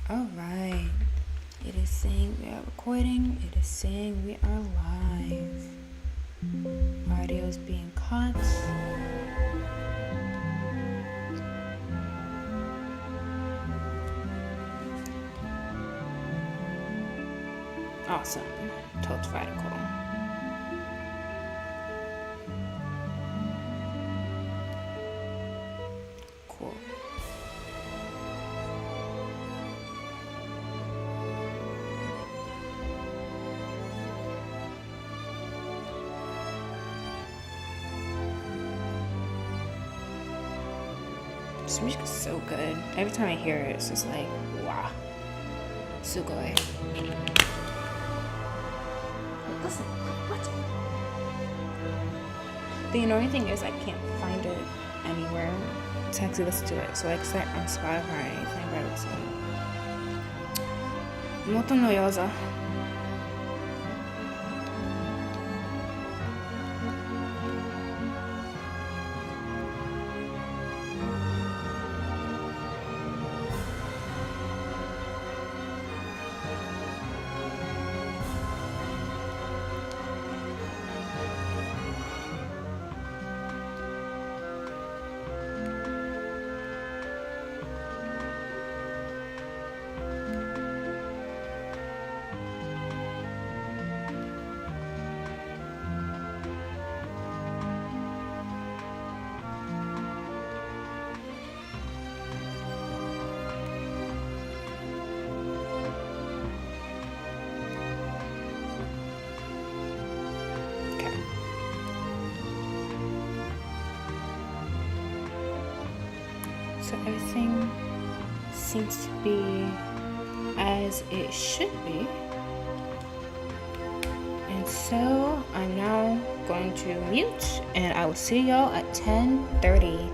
Alright. It is saying we are recording. It is saying we are live. Audio is being caught. Awesome. Totes radical. Cool. This music is so good. Every time I hear it, it's just like, wow. Sugoi. Listen, what? The annoying thing is I can't find it anywhere to actually listen to it. So like it's like on Spotify or anything, but it's Moto no Yoza. So everything seems to be as it should be. And so I'm now going to mute and I will see y'all at 10:30.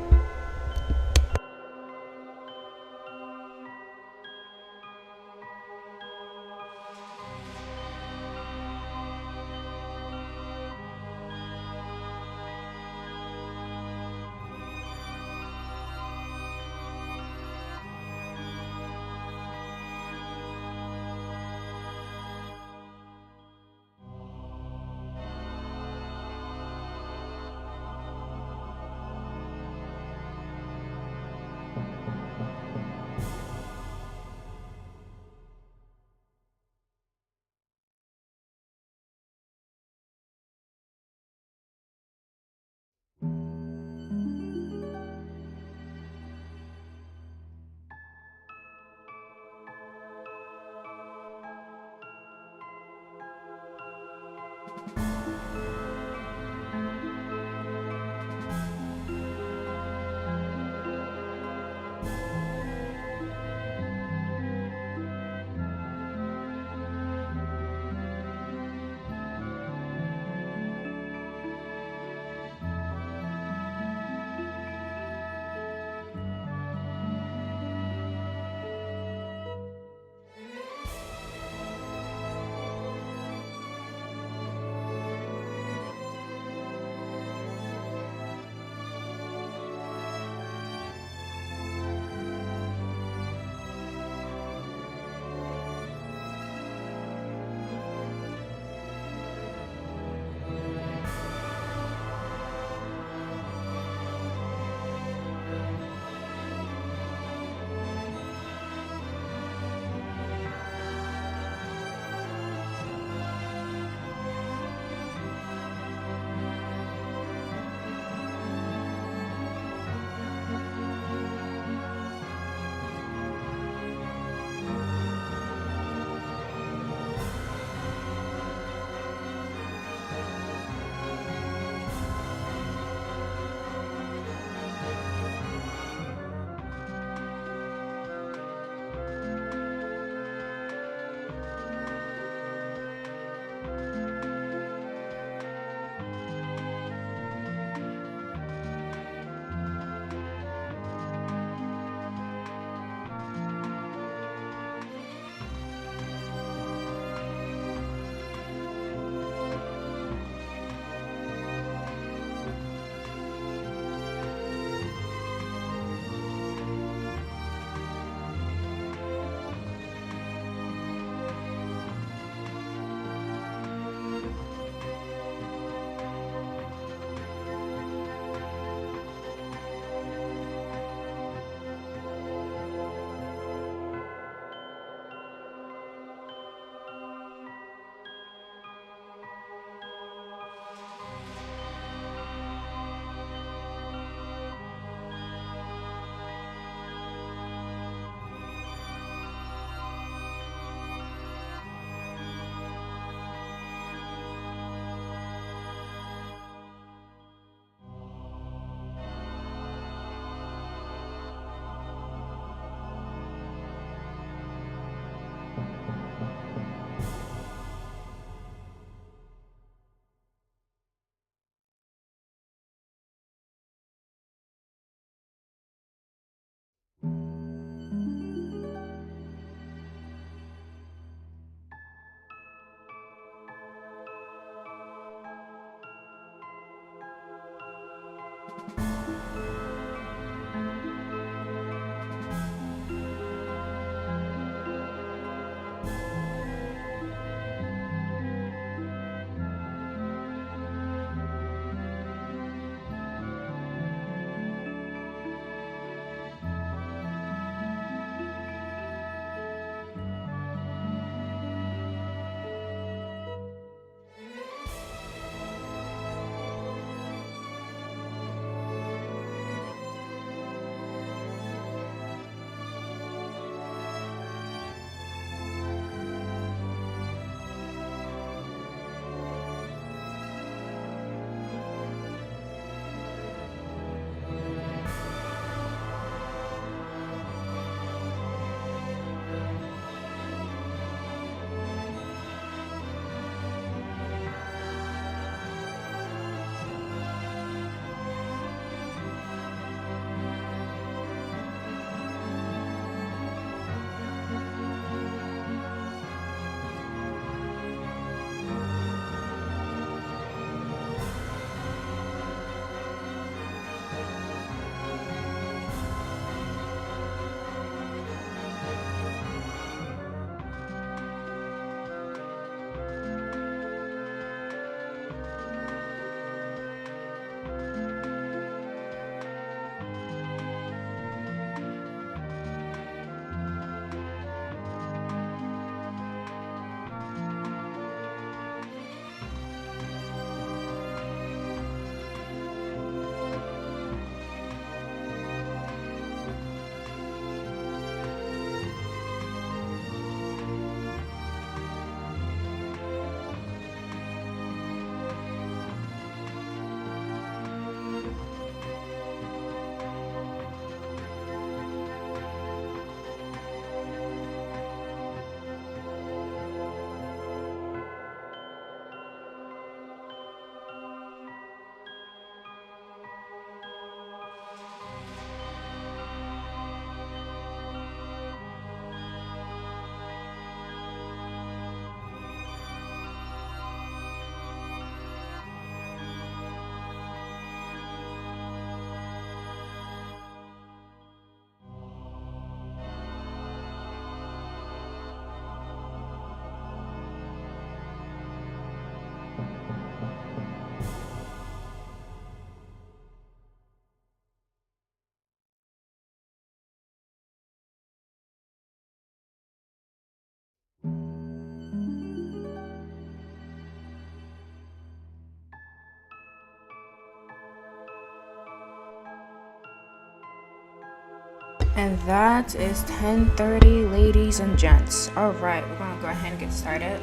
And that is 10:30, ladies and gents. Alright, we're gonna go ahead and get started.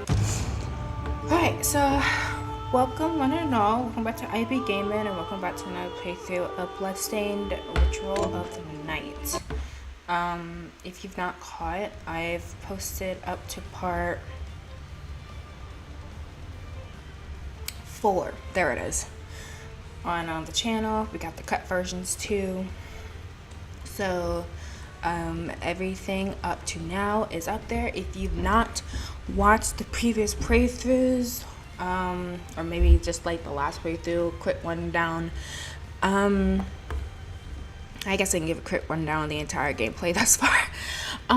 Alright, so welcome one and all. Welcome back to IB Gaming and welcome back to another playthrough of Bloodstained Ritual of the Night. If you've not caught it, I've posted up to part 4. There it is. On the channel. We got the cut versions too. So everything up to now is up there. If you've not watched the previous playthroughs, or maybe just like the last playthrough, quick rundown. I guess I can give a quick rundown on the entire gameplay thus far.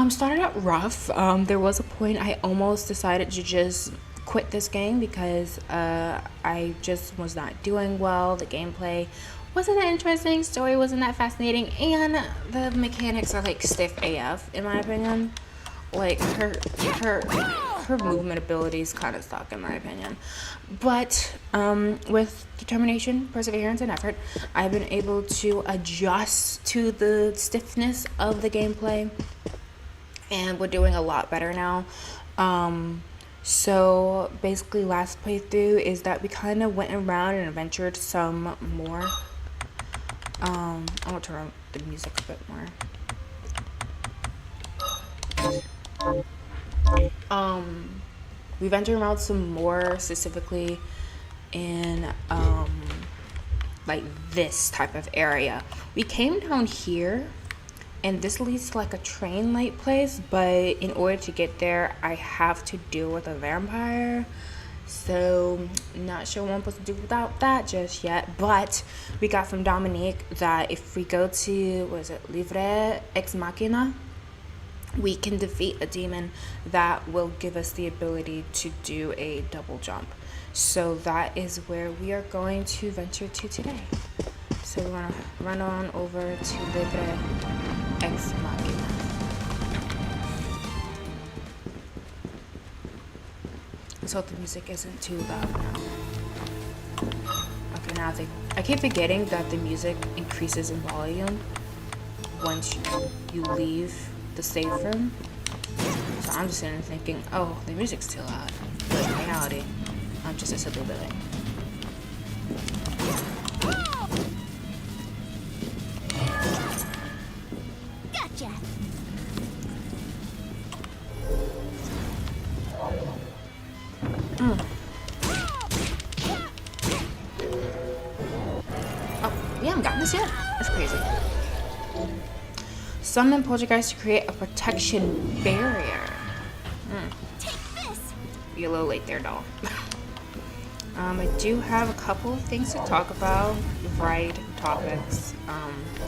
Started out rough. There was a point I almost decided to just quit this game because I just was not doing well. The gameplay wasn't that interesting, story wasn't that fascinating, and the mechanics are like stiff AF in my opinion. Like her movement abilities kind of suck in my opinion. But with determination, perseverance, and effort, I've been able to adjust to the stiffness of the gameplay, and we're doing a lot better now. So basically last playthrough is that we kind of went around and adventured some more. I'm gonna turn on the music a bit more. We ventured around some more, specifically in like this type of area. We came down here and this leads to like a train light place, but in order to get there I have to deal with a vampire. So not sure what I'm supposed to do without that just yet, but we got from Dominique that if we go to, what is it, Livre ex Machina, we can defeat a demon that will give us the ability to do a double jump. So that is where we are going to venture to today. So we're gonna run on over to Livre ex Machina. So the music isn't too loud now. Okay, now I keep forgetting that the music increases in volume once you leave the save room. So I'm just sitting there thinking, oh, the music's too loud. But in reality, I'm just a silly Billy. Gotcha. Oh, we haven't gotten this yet? That's crazy. Summon poltergeist to create a protection barrier. Take this. You're a little late there, doll. I do have a couple of things to talk about, varied topics.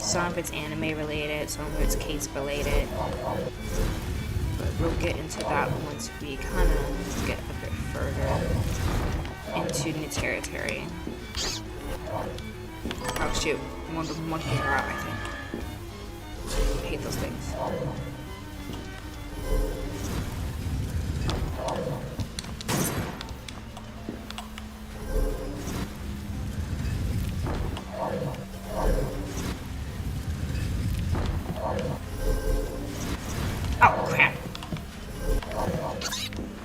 Some of it's anime related, some of it's case related. But we'll get into that once we kind of get a bit further into new territory. Oh shoot, one of the monkeys are out, I think. I hate those things. Oh crap.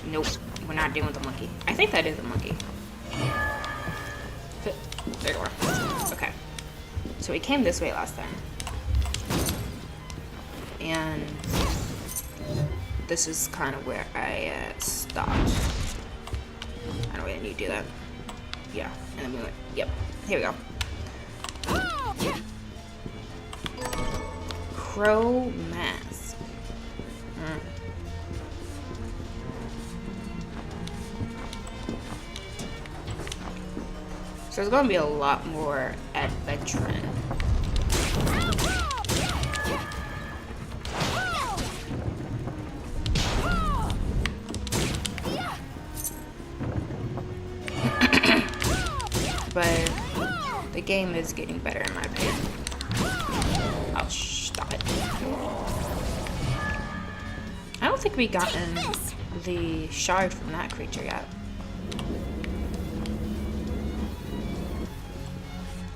Nope, we're not dealing with the monkey. I think that is a monkey. There you are. Okay. So we came this way last time. And this is kind of where I stopped. I don't really need to do that. Yeah, and then we went, yep, here we go. Crow mask. So there's gonna be a lot more adventuring. But the game is getting better in my opinion. Oh, stop it. I don't think we've gotten the shard from that creature yet.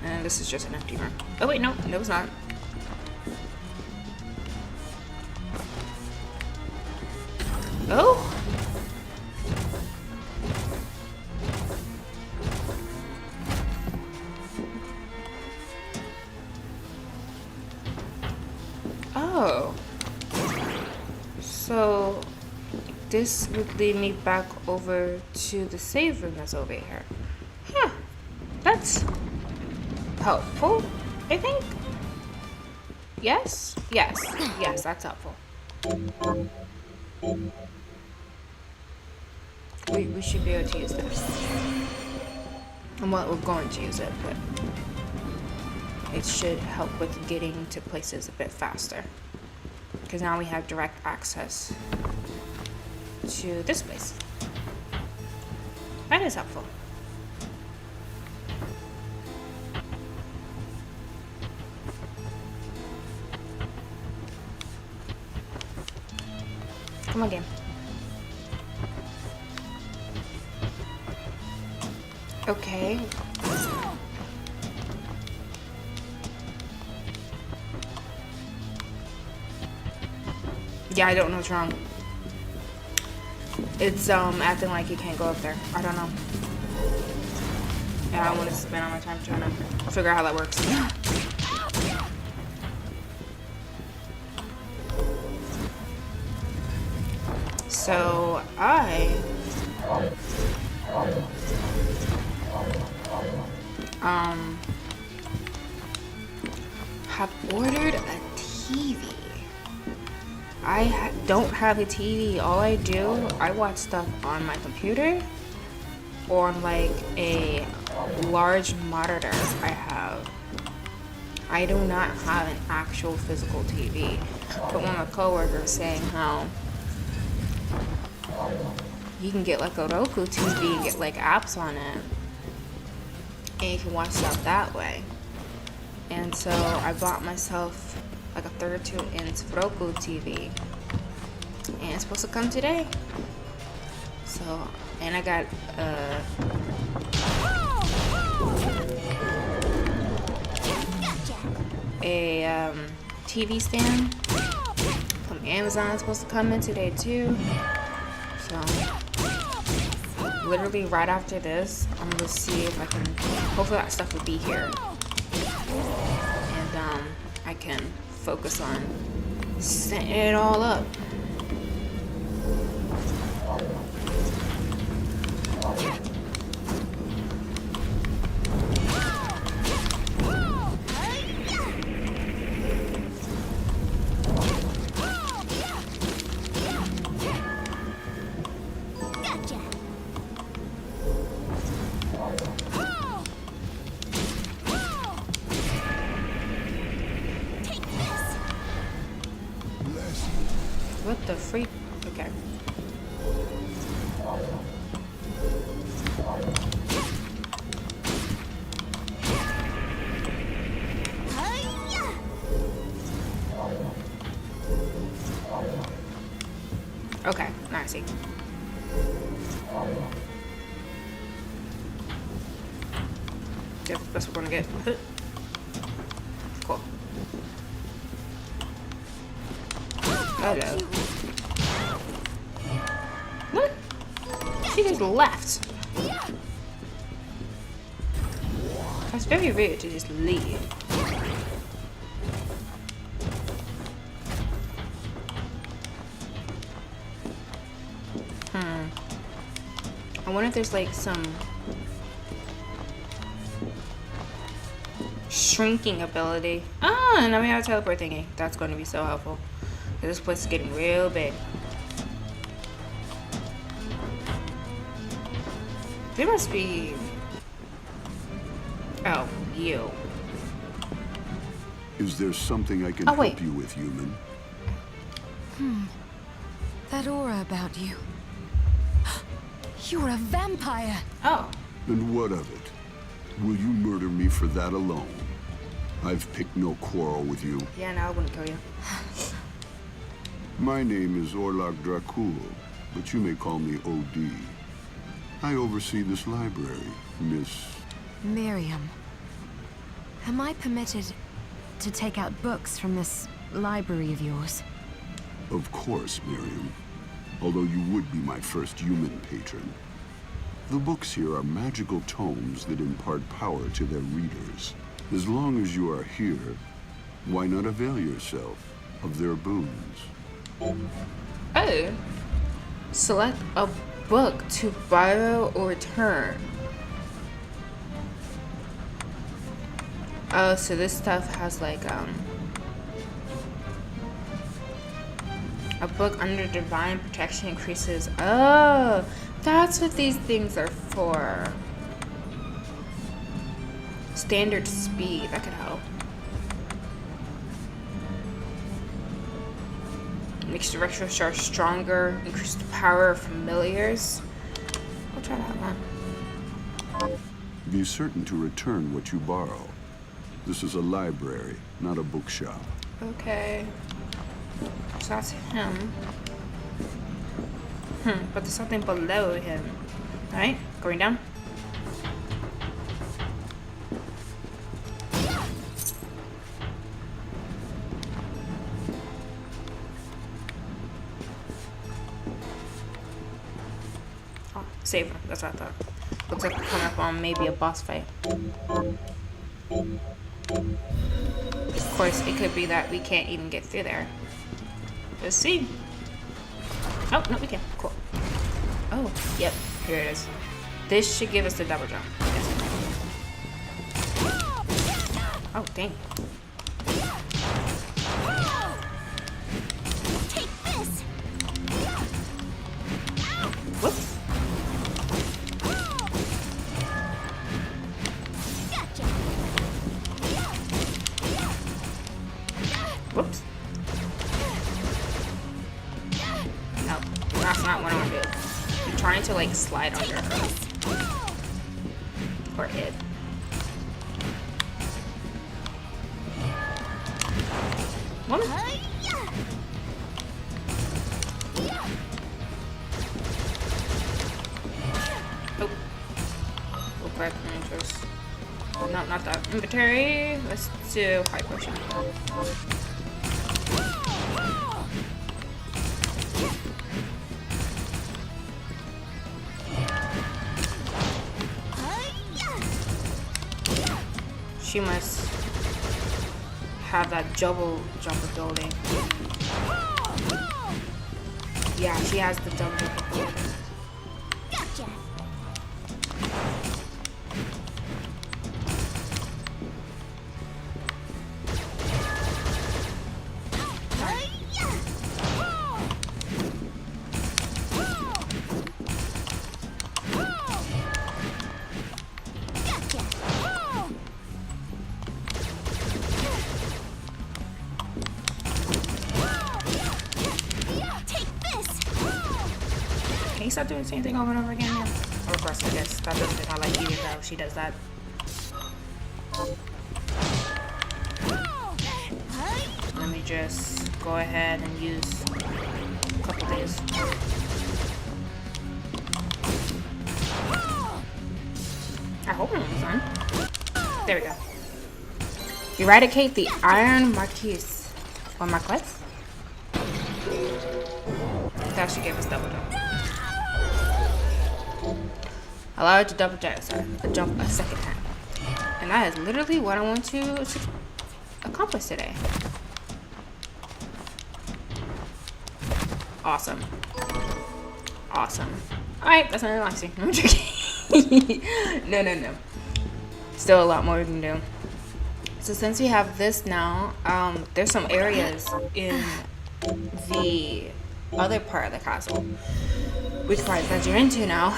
And this is just an empty room. Oh wait, no, it's not. Oh. Oh. So this would lead me back over to the save room that's over here. Huh. That's helpful, I think. Yes? Yes. Yes, that's helpful. We should be able to use this. And well, we're going to use it, but it should help with getting to places a bit faster. Because now we have direct access to this place. That is helpful. Come on, game. Okay. Yeah, I don't know what's wrong. It's acting like you can't go up there. I don't know. And I don't want to spend all my time trying to figure out how that works. So I have ordered a TV. I don't have a TV. All I do, I watch stuff on my computer or on like a large monitor I have. I do not have an actual physical TV. But one of my coworkers saying how you can get like a Roku TV and get like apps on it, and you can watch stuff that way. And so I bought myself like a 32-inch Roku TV, and it's supposed to come today. So, and I got a TV stand from Amazon. It's supposed to come in today too. So, literally right after this, I'm gonna see if I can. Hopefully, that stuff will be here, and I can focus on setting it all up. What the freak? Okay. Okay, now I see. Yep, that's what we're gonna get. Cool. Hello. What? She just left. That's very rude to just leave. I wonder if there's like some shrinking ability. Ah, and now we have a teleport thingy. That's going to be so helpful. This place is getting real big. There must be... Oh, you. Is there something I can help you with, human? That aura about you. You're a vampire. Oh. And what of it? Will you murder me for that alone? I've picked no quarrel with you. Yeah, no, I wouldn't kill you. My name is Orlok Dracul, but you may call me OD. I oversee this library, Miss... Miriam. Am I permitted to take out books from this library of yours? Of course, Miriam. although you would be my first human patron. The books here are magical tomes that impart power to their readers. As long as you are here, why not avail yourself of their boons? Oh. Select a book to borrow or return. Oh, so this stuff has like a book under divine protection increases. Oh, that's what these things are for. Standard speed, that could help. Makes the retro star stronger, increase the power of familiars. I'll try that one. Be certain to return what you borrow. This is a library, not a bookshop. Okay. So that's him. But there's something below him. Alright, going down. Oh, save him. That's what I thought. Looks like we're coming up on maybe a boss fight. Of course, it could be that we can't even get through there. Let's see. Oh, no, we can. Cool. Oh, yep. Here it is. This should give us the double jump. Yes. Oh, dang. Take this. Whoops. Gotcha. Whoops. No, that's not what I want to do. I'm trying to, like, slide under her. Or it. Woman? Oh. We'll grab the interest. No, not that. Inventory. Let's do high potion. She must have that double jump ability. Yeah, she has the double jump ability. Gotcha. Can you stop doing the same thing over and over again? Yeah. Or of course, I guess that doesn't I like either though. She does that. Let me just go ahead and use a couple of these. I hope I'm almost done. There we go. Eradicate the Iron Marquise. Or Marquise? That should give us double jump. Allow it to double jump a second time. And that is literally what I want to accomplish today. Awesome. Awesome. Alright, that's not relaxing. I'm joking. No. Still a lot more we can do. So since we have this now, there's some areas in the other part of the castle we can probably venture into now.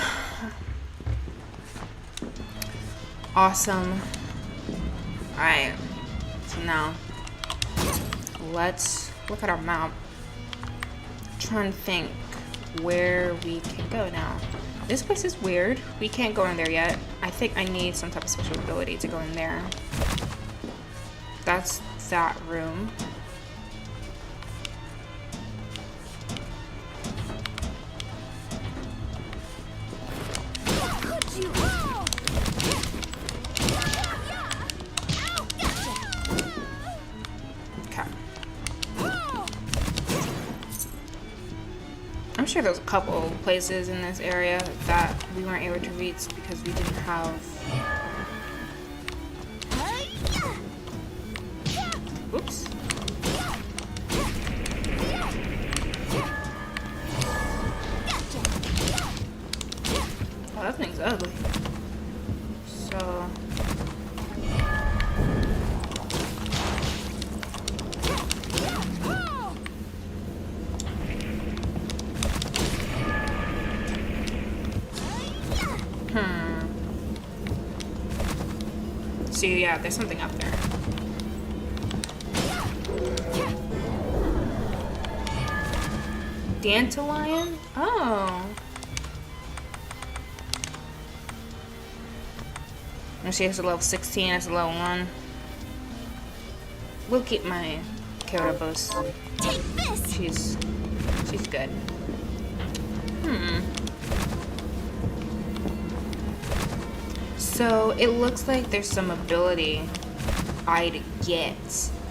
Awesome. Alright, so now let's look at our map. Trying to think where we can go now. This place is weird. We can't go in there yet. I think I need some type of special ability to go in there. That's that room. I'm sure there's a couple places in this area that we weren't able to reach because we didn't have. Oops. Oh, that thing's ugly. So. See, yeah, there's something up there. Dandelion? Oh. Let's see, it's a level 16, it's a level 1. We'll keep my Kerabos. Take this. She's good. So it looks like there's some ability I'd get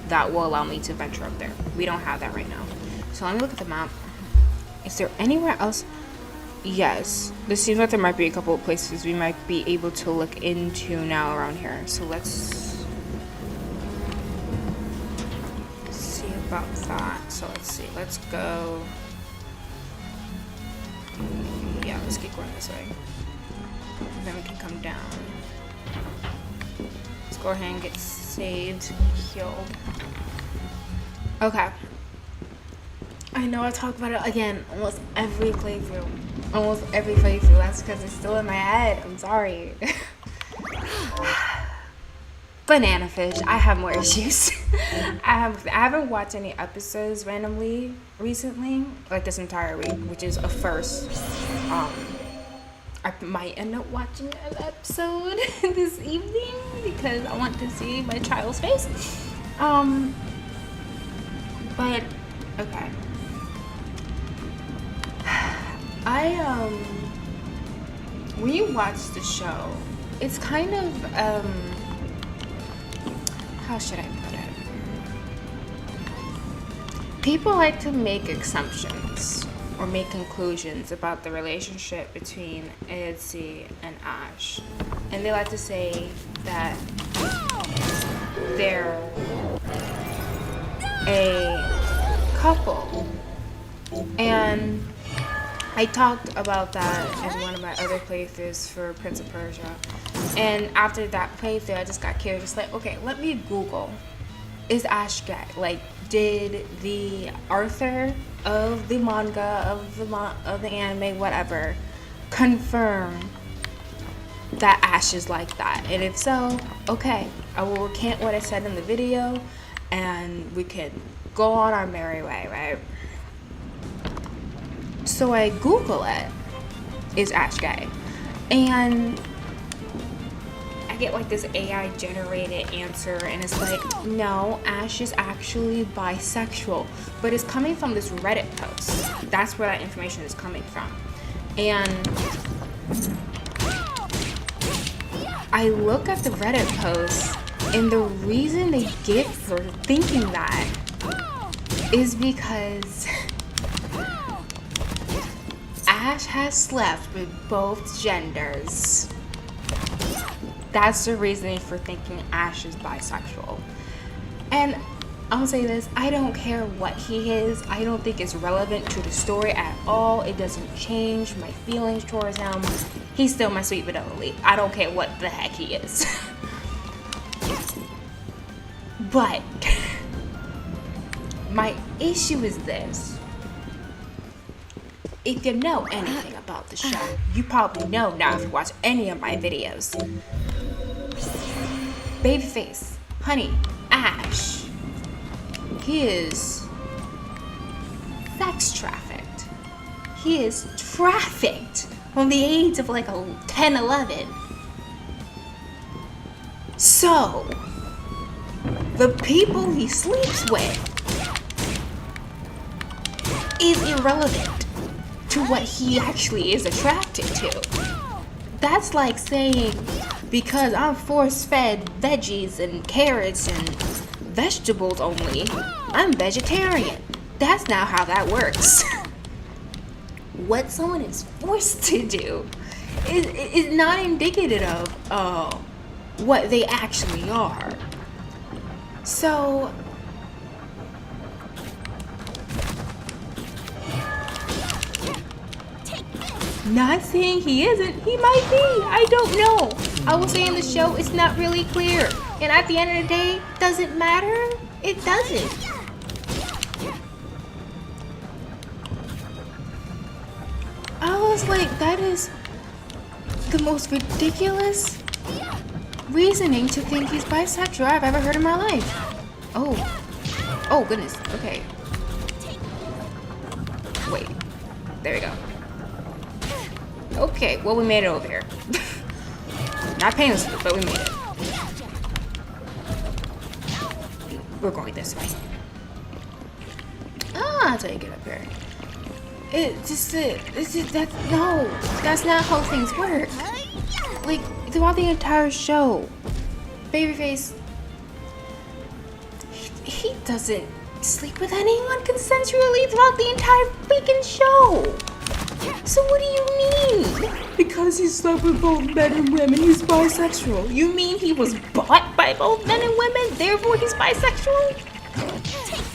that will allow me to venture up there. We don't have that right now. So let me look at the map. Is there anywhere else? Yes. This seems like there might be a couple of places we might be able to look into now around here. So let's see about that. So let's see. Let's go. Yeah, let's keep going this way. And then we can come down. Let's go ahead and get saved and healed. Okay. I know I talk about it again almost every playthrough. That's because it's still in my head. I'm sorry. Banana fish. I have more issues. I haven't watched any episodes randomly recently, like this entire week, which is a first. I might end up watching an episode this evening because I want to see my child's face. But okay. When you watch the show, it's kind of how should I put it? People like to make assumptions or make conclusions about the relationship between Edsy and Ash. And they like to say that they're a couple. And I talked about that in one of my other playthroughs for Prince of Persia. And after that playthrough, I just got curious. Just like, okay, let me Google. Is Ash gay? Like, did the author of the manga, of the anime, whatever, confirm that Ash is like that? And if so, okay, I will recant what I said in the video, and we can go on our merry way, right? So I Google it, is Ash gay? And I get like this AI generated answer, and it's like, no, Ash is actually bisexual, but it's coming from this Reddit post. That's where that information is coming from. And I look at the Reddit post, and the reason they give for thinking that is because Ash has slept with both genders. That's the reasoning for thinking Ash is bisexual. And I'll say this, I don't care what he is. I don't think it's relevant to the story at all. It doesn't change my feelings towards him. He's still my sweet vanilla leaf. I don't care what the heck he is. But my issue is this. If you know anything about the show, you probably know now if you watch any of my videos. Babyface, honey, Ash, he is sex trafficked. He is trafficked from the age of like 10, 11. So, the people he sleeps with is irrelevant to what he actually is attracted to. That's like saying, because I'm force-fed veggies and carrots and vegetables only, I'm vegetarian. That's not how that works. what someone is forced to do is not indicative of what they actually are. So not saying he isn't, he might be, I don't know. I will say in the show it's not really clear, and at the end of the day, does it matter? It doesn't. I was like, that is the most ridiculous reasoning to think he's bisexual I've ever heard in my life. Oh goodness, okay. Wait, there we go. Okay, well, we made it over here. Not painlessly, but we made it. We're going this way. Ah, that's how you get up here. No, that's not how things work. Like, throughout the entire show, Babyface, he doesn't sleep with anyone consensually throughout the entire freaking show. So what do you mean? Because he slept with both men and women, he's bisexual. You mean he was bought by both men and women, therefore he's bisexual?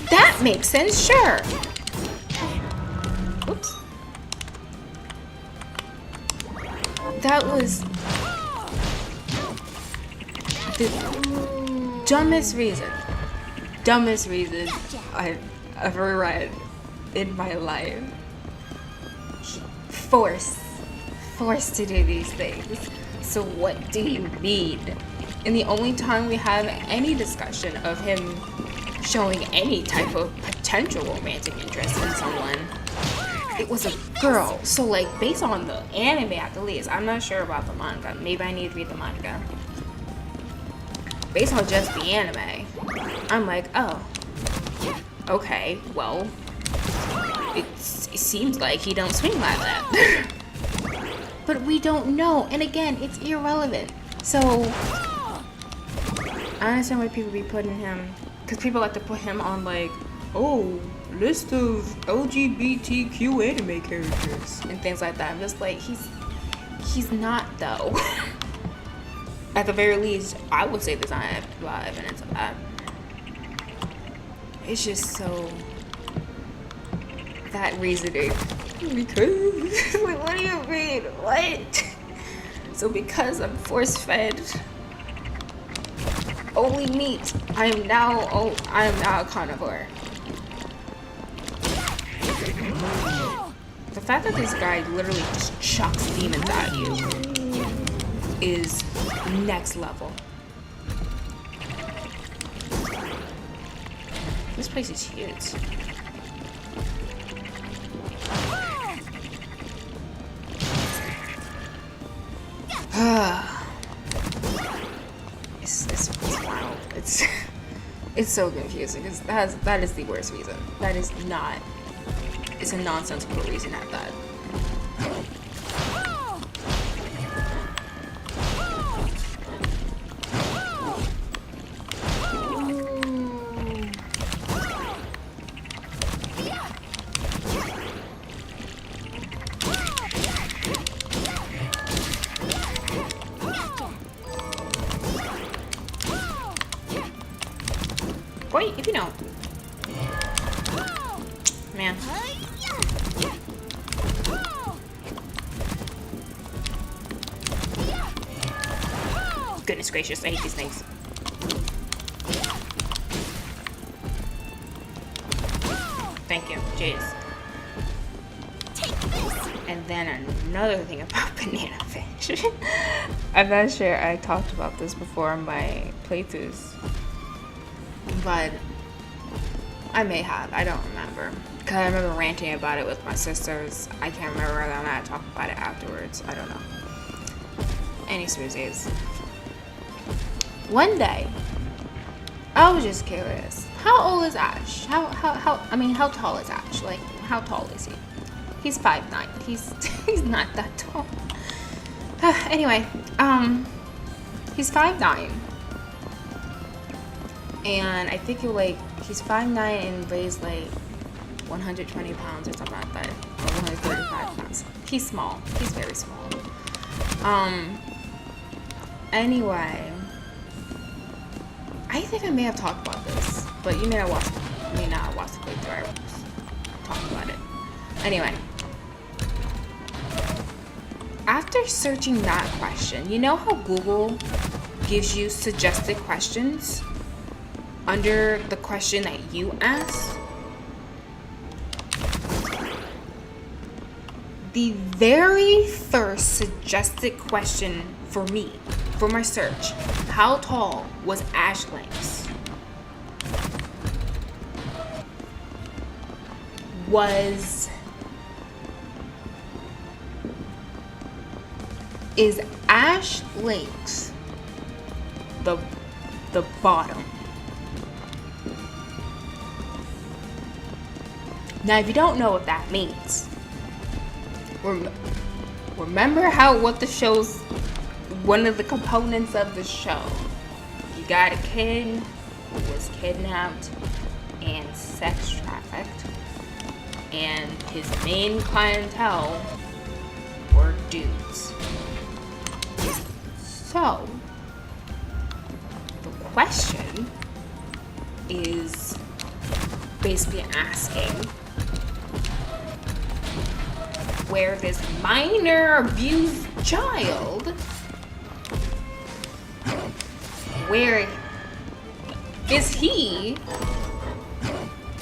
That makes sense, sure. Oops. That was the dumbest reason I've ever read in my life. Forced to do these things. So what do you mean? And the only time we have any discussion of him showing any type of potential romantic interest in someone, it was a girl. So like, based on the anime at the least, I'm not sure about the manga, maybe I need to read the manga. Based on just the anime, I'm like, oh, okay, well, it seems like he don't swing like that. But we don't know, and again, it's irrelevant. So I understand why people be putting him, because people like to put him on like, oh, list of LGBTQ anime characters and things like that. I'm just like, he's not though. At the very least, I would say there's not a lot of evidence of that. It's just so, that reasoning, because what do you mean? What? So because I'm force-fed only meat, I am now a carnivore. The fact that this guy literally just chucks demons at you is next level. This place is huge. It's wild. It's so confusing. That is the worst reason. That is not. It's a nonsensical reason at that. Wait, if you don't. Man. Goodness gracious, I hate these things. Thank you, jeez. And then another thing about banana fish. I'm not sure I talked about this before in my playthroughs, but I may have, I don't remember. Because I remember ranting about it with my sisters. I can't remember whether or not I talked about it afterwards. I don't know. Any smoozies. One day, I was just curious. How old is Ash? How tall is Ash? Like, how tall is he? He's 5'9". He's not that tall. Anyway, he's 5'9". And I think he's 5'9" and weighs like 120 pounds or something like that. Or 135 pounds. He's small. He's very small. Anyway, I think I may have talked about this, but you may not watch the playthrough. I talked about it. Anyway, after searching that question, you know how Google gives you suggested questions under the question that you ask? The very first suggested question for me, for my search, how tall was Ash Lynx? Is Ash Lynx the bottom? Now, if you don't know what that means, remember what the show's, one of the components of the show, you got a kid who was kidnapped and sex trafficked, and his main clientele were dudes. So, the question is basically asking where this minor abused child, where is he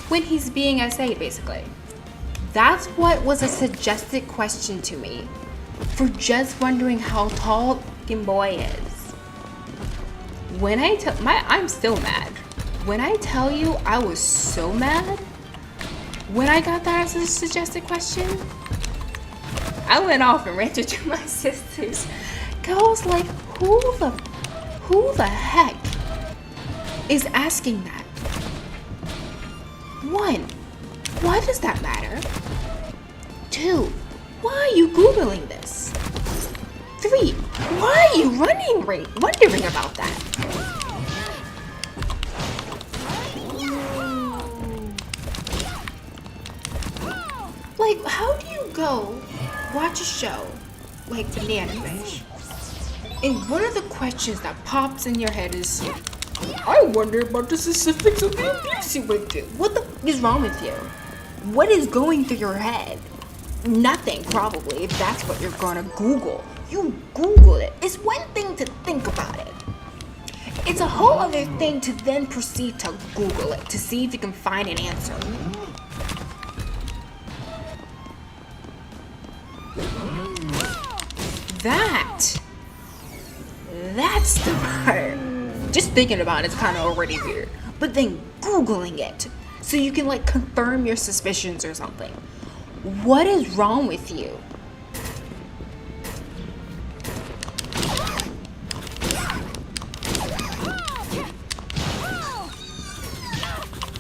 when he's being essayed, basically. That's what was a suggested question to me for just wondering how tall fucking boy is. When I'm still mad. When I tell you I was so mad when I got that as a suggested question, I went off and ranted to my sisters. I was like, who the heck is asking that? 1, why does that matter? 2, why are you Googling this? 3, why are you wondering about that? Like, how do you go watch a show like Banana Fish, and one of the questions that pops in your head is, I wonder about the specifics of the abuse you went through. What the f is wrong with you? What is going through your head? Nothing, probably, if that's what you're gonna Google. You Google it. It's one thing to think about it. It's a whole other thing to then proceed to Google it, to see if you can find an answer. That's the part. Just thinking about it's kind of already weird. But then Googling it, so you can like confirm your suspicions or something. What is wrong with you?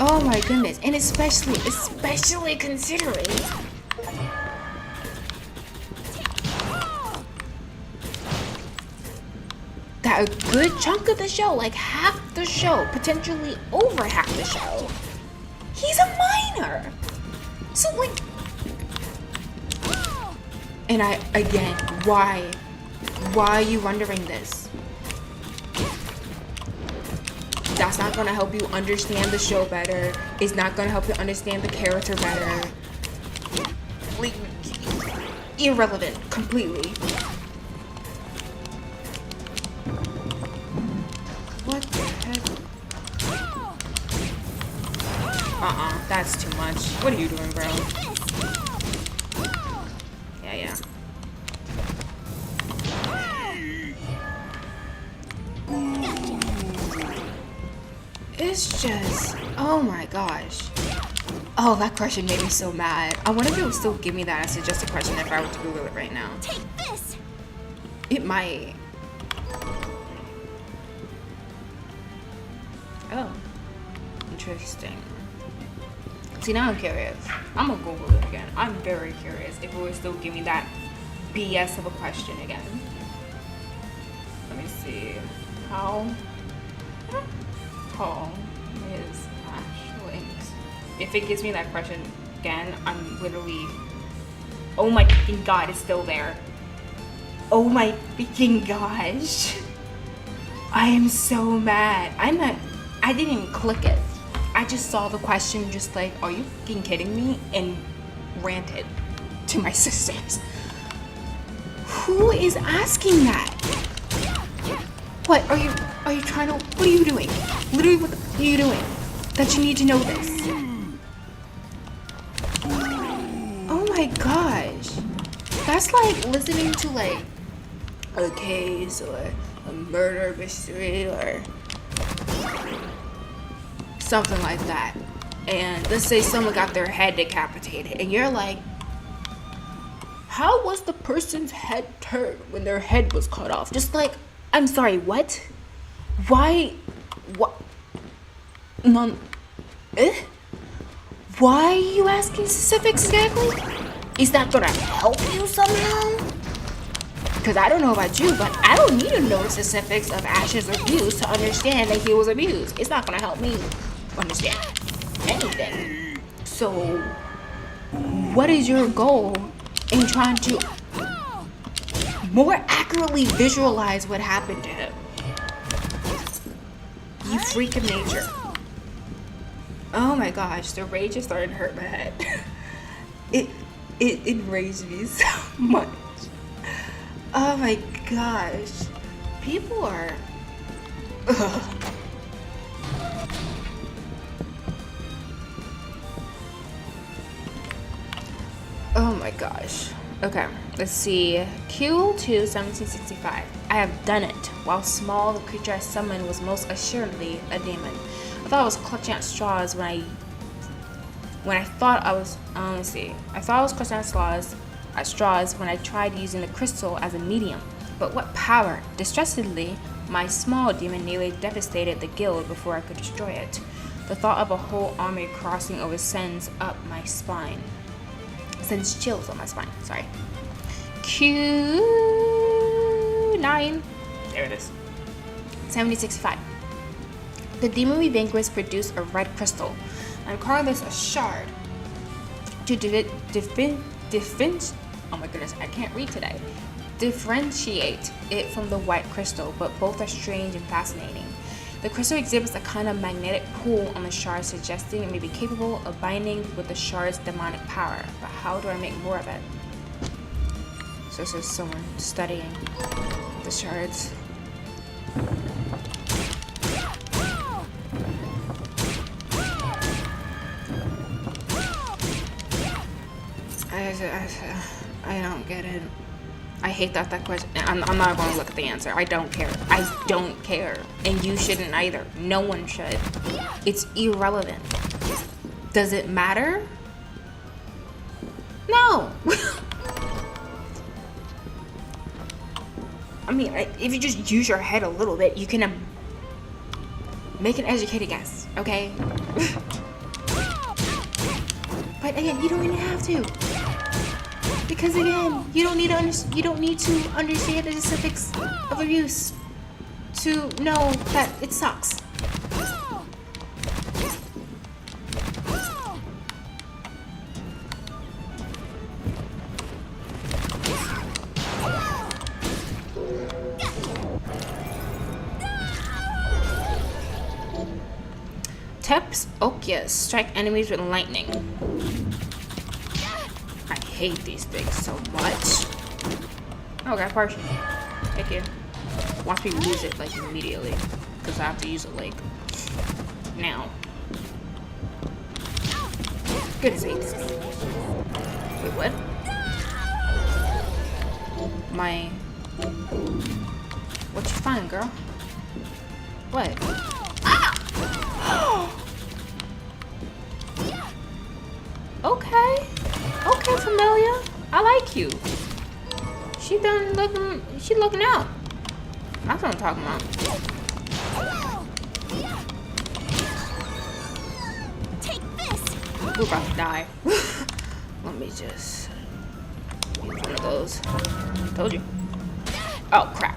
Oh my goodness, and especially considering that a good chunk of the show, like half the show, potentially over half the show, he's a minor. So like, and again, why are you wondering this? That's not gonna help you understand the show better. It's not gonna help you understand the character better. Like, irrelevant, completely. What the heck? That's too much. What are you doing, bro? Yeah. It's just, oh my gosh. Oh, that question made me so mad. I wonder if it would still give me that as a suggested question if I were to Google it right now. Take this. It might. Oh, interesting. See, now I'm curious. I'm gonna Google it again. I'm very curious if it would still give me that BS of a question again. Let me see. How tall is Ash Lynx? If it gives me that question again, I'm literally Oh my freaking god, it's still there. Oh my freaking gosh. I am so mad. I didn't even click it. I just saw the question just like, are you freaking kidding me? And ranted to my sisters. Who is asking that? What are you trying to, what are you doing? Literally, what are you doing? That you need to know this. Oh my gosh. That's like listening to like a case or a murder mystery or something like that. And let's say someone got their head decapitated and you're like, how was the person's head turned when their head was cut off? Just like, I'm sorry, what? Why? What? None. Why are you asking specifics exactly? Is that gonna help you somehow? Because I don't know about you, but I don't need to know the specifics of Ash's abuse to understand that he was abused. It's not gonna help me understand anything. So, what is your goal in trying to more accurately visualize what happened to him? You freak of nature. Oh my gosh, the rage is starting to hurt my head. It enraged me so much. Oh my gosh. People are... Ugh. Oh my gosh. Okay, let's see. Q2 1765. I have done it. While small, the creature I summoned was most assuredly a demon. I thought I was clutching at straws when I thought I was clutching at straws when I tried using the crystal as a medium. But what power! Distressingly, my small demon nearly devastated the guild before I could destroy it. The thought of a whole army crossing over sends chills on my spine. Sorry. Q9. There it is. 7065. The demon we vanquished produced a red crystal. I'm calling this a shard. To oh my goodness, I can't read today. Differentiate it from the white crystal, but both are strange and fascinating. The crystal exhibits a kind of magnetic pull on the shard, suggesting it may be capable of binding with the shard's demonic power. But how do I make more of it? So this is someone studying the shards. I don't get it. I hate that question. I'm not going to look at the answer. I don't care. I don't care. And you shouldn't either. No one should. It's irrelevant. Does it matter? No. I mean, if you just use your head a little bit, you can make an educated guess, okay? But again, you don't even have to. Because again, you don't need to understand the specifics of abuse to know that it sucks. Teps Okias strike enemies with lightning. I hate these things so much. Okay, partial. Thank you. Watch me lose it like immediately, because I have to use it like now. Goodness sakes. Wait, what? What you find, girl? What? Ah! Okay, familiar. I like you. She looking out. That's what I'm talking about. Take this. We're about to die. Let me just use one of those. Told you. Oh crap.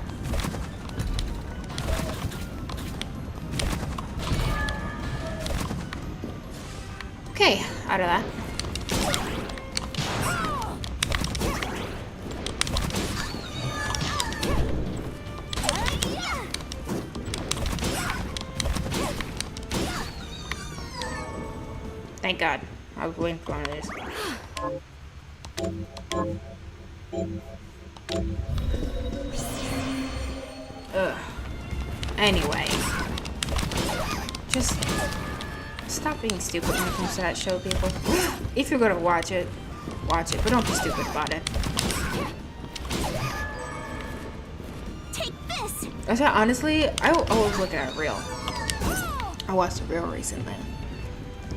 Okay, out of that. god. I was waiting for one of these. Ugh. Anyways. Just stop being stupid when it comes to that show, people. If you're gonna watch it, but don't be stupid about it. Take this. I said, honestly, I always look at a reel. I watched a reel recently.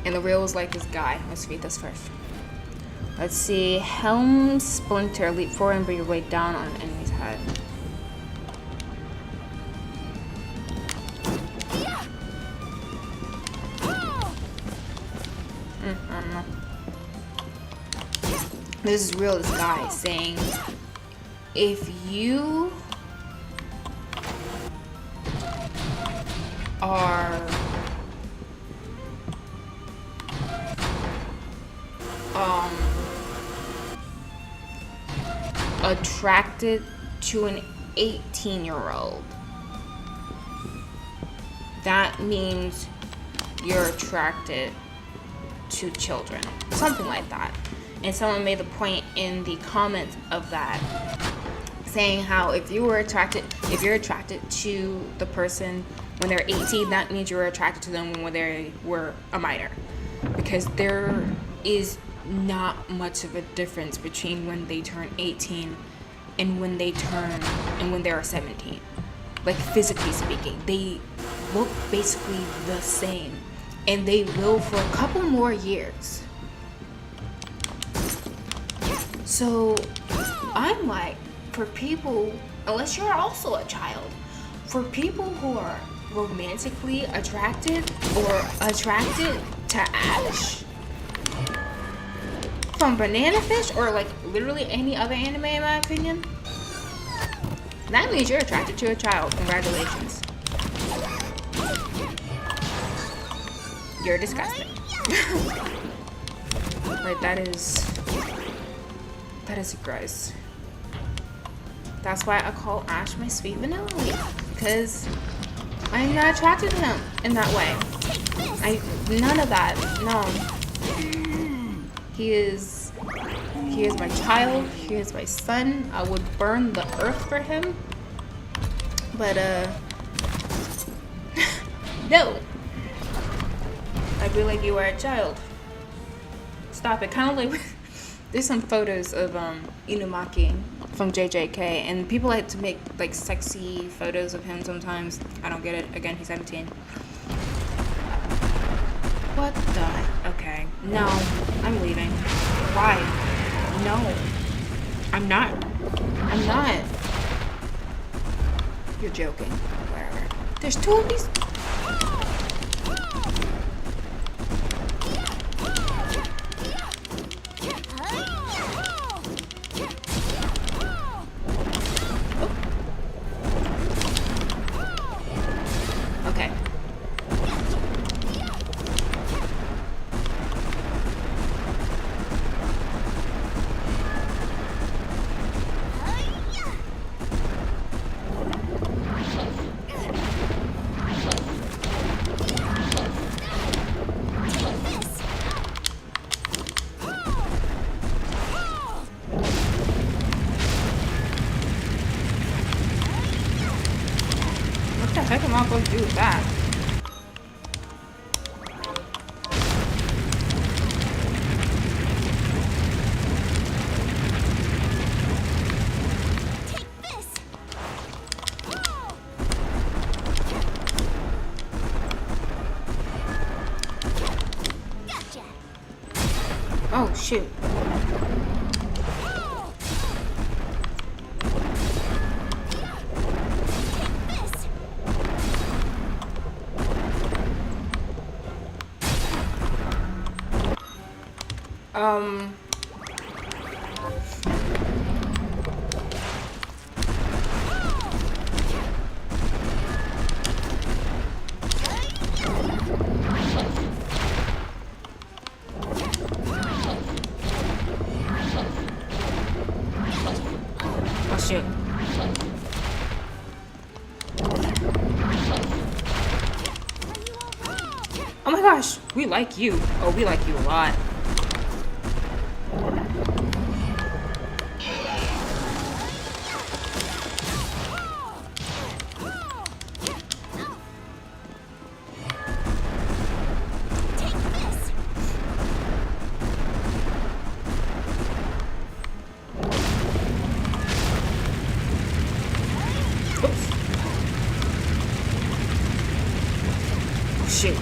And the reel was like this guy. Let's read this first. Let's see. Helm Splinter. Leap forward and bring your weight down on an enemy's head. I don't know. This is real. This guy saying, if you are attracted to an 18-year-old, that means you're attracted to children, something like that. And someone made the point in the comments of that, saying how if you're attracted to the person when they're 18, that means you're attracted to them when they were a minor, because there is not much of a difference between when they turn 18 and when they are 17. Like, physically speaking, they look basically the same, and they will for a couple more years. So I'm like, for people, unless you're also a child, for people who are romantically attracted or attracted to Ash from Banana Fish, or like literally any other anime, in my opinion, that means you're attracted to a child. Congratulations. You're disgusting. Like, that is gross. That's why I call Ash my sweet vanilla leaf, because I'm not attracted to him in that way. None of that. No. He is my child. He is my son. I would burn the earth for him. But no. I feel like you are a child. Stop it. Kind of like there's some photos of Inumaki from JJK, and people like to make like sexy photos of him sometimes. I don't get it. Again, he's 17. What the? Okay. No, I'm leaving. Why? No. I'm not. You're joking. Whatever. There's two of these. Okay. What the heck am I supposed to do with that? Take this. Gotcha. Oh, shoot. This. Oh, shoot. Oh my gosh. We like you. Oh, we like you a lot. Shoot.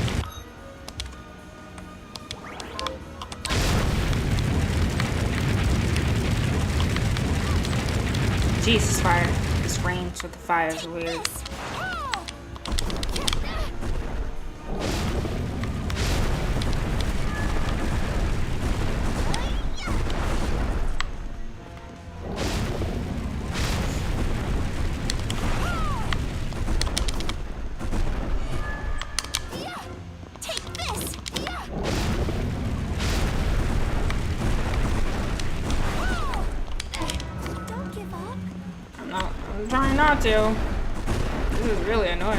Jesus, fire. This range with the fire is weird. I'm trying not to. This is really annoying.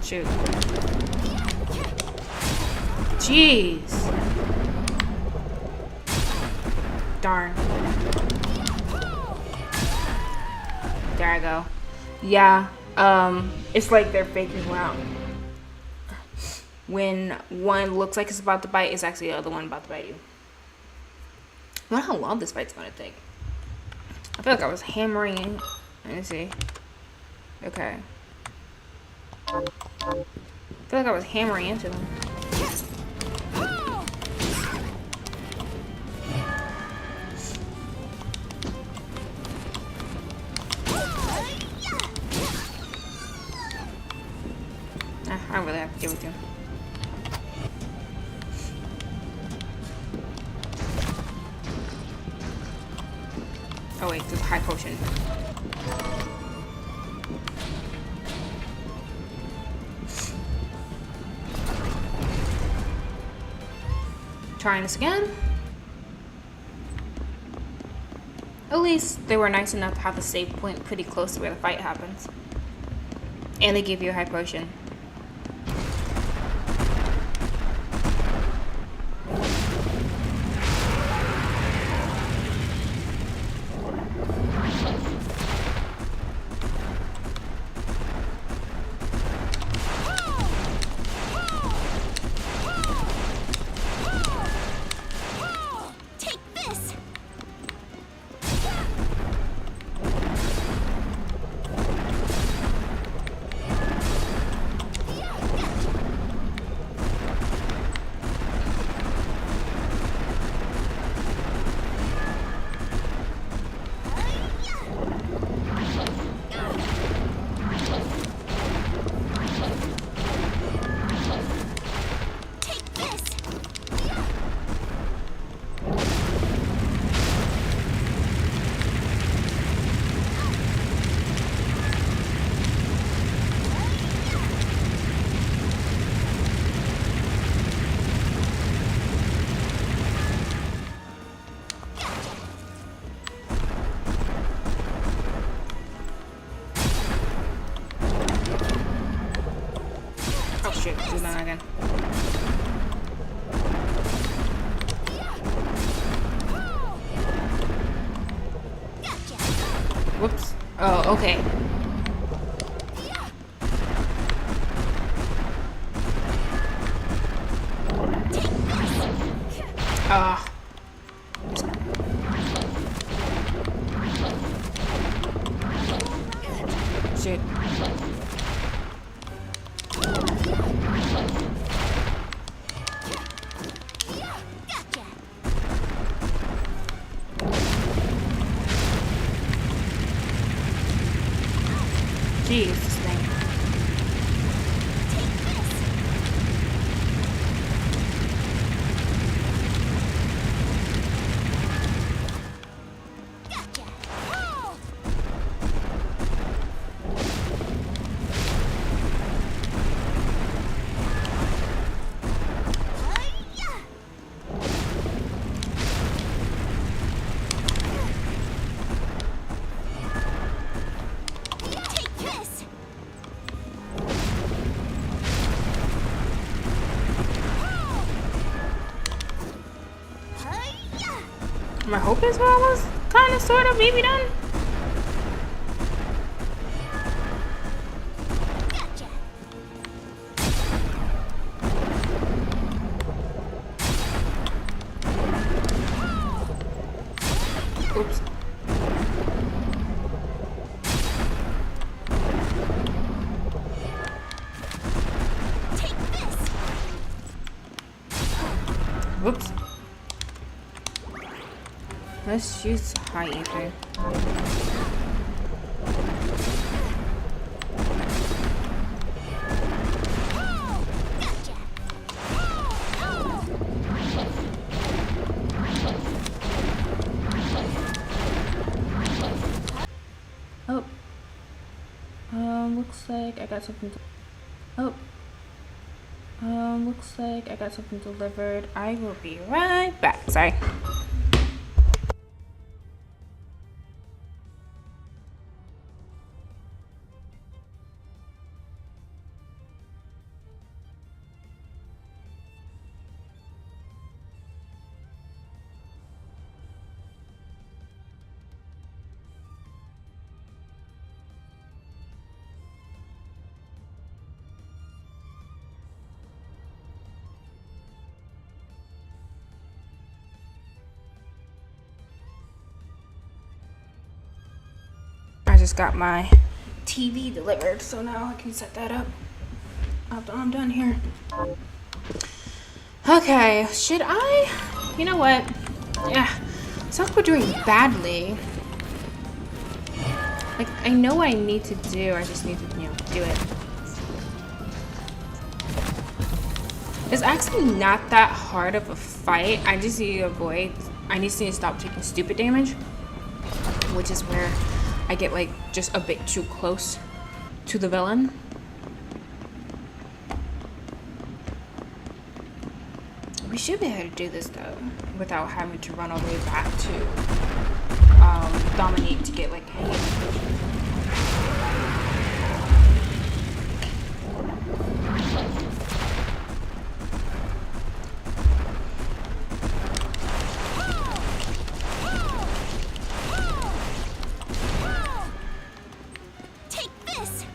Shoot. Jeez. Darn. There I go. Yeah. It's like they're faking you out. When one looks like it's about to bite, it's actually the other one about to bite you. I wonder how long this fight's gonna take. I feel like I was hammering in. Let me see. Okay. I feel like I was hammering into them. I don't really have to give it to him. Oh wait, there's a high potion. Trying this again. At least they were nice enough to have a save point pretty close to where the fight happens. And they give you a high potion. Oh shit, do that again. Whoops. Oh, okay. Ah. Shit. Jeez, this thing. My hope is we're almost kind of, sort of, maybe done. Gotcha. Oops. Take this. Whoops. Let's use high ether. Gotcha. Oh. Looks like I got something. Oh. Looks like I got something delivered. I will be right back. Sorry. I just got my TV delivered, so now I can set that up after I'm done here. Okay, should I? You know what? Yeah, it's not like we're doing badly. Like, I know what I need to do, I just need to, do it. It's actually not that hard of a fight. I just need to avoid, I just need to stop taking stupid damage, which is where I get like just a bit too close to the villain. We should be able to do this though, without having to run all the way back to Dominate to get like Take this.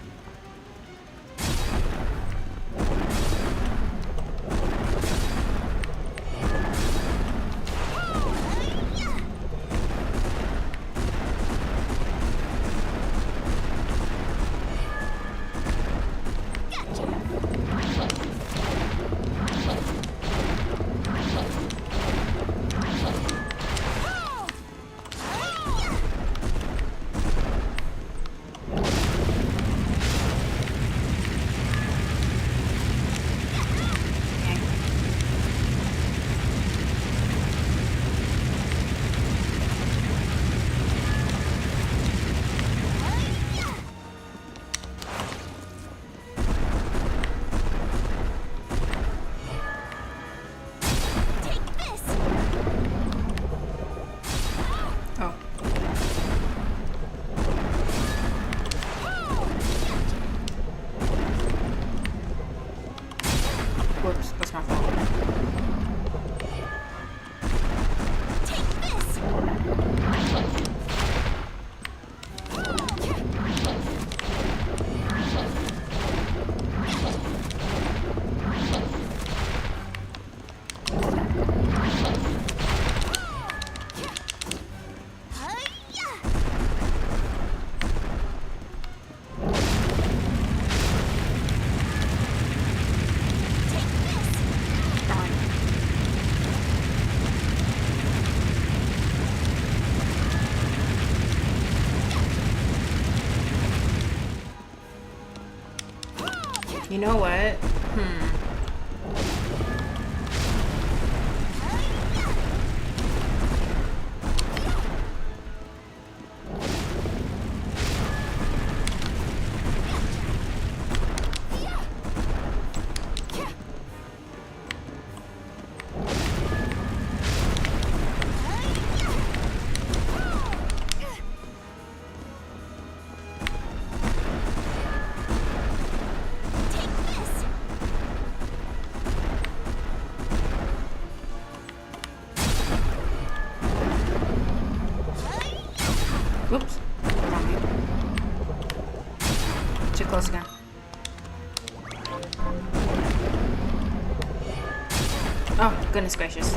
Whoops, that's my fault. Take this. Darn. You know what? Take this. Oops. Too close again. Oh, goodness gracious.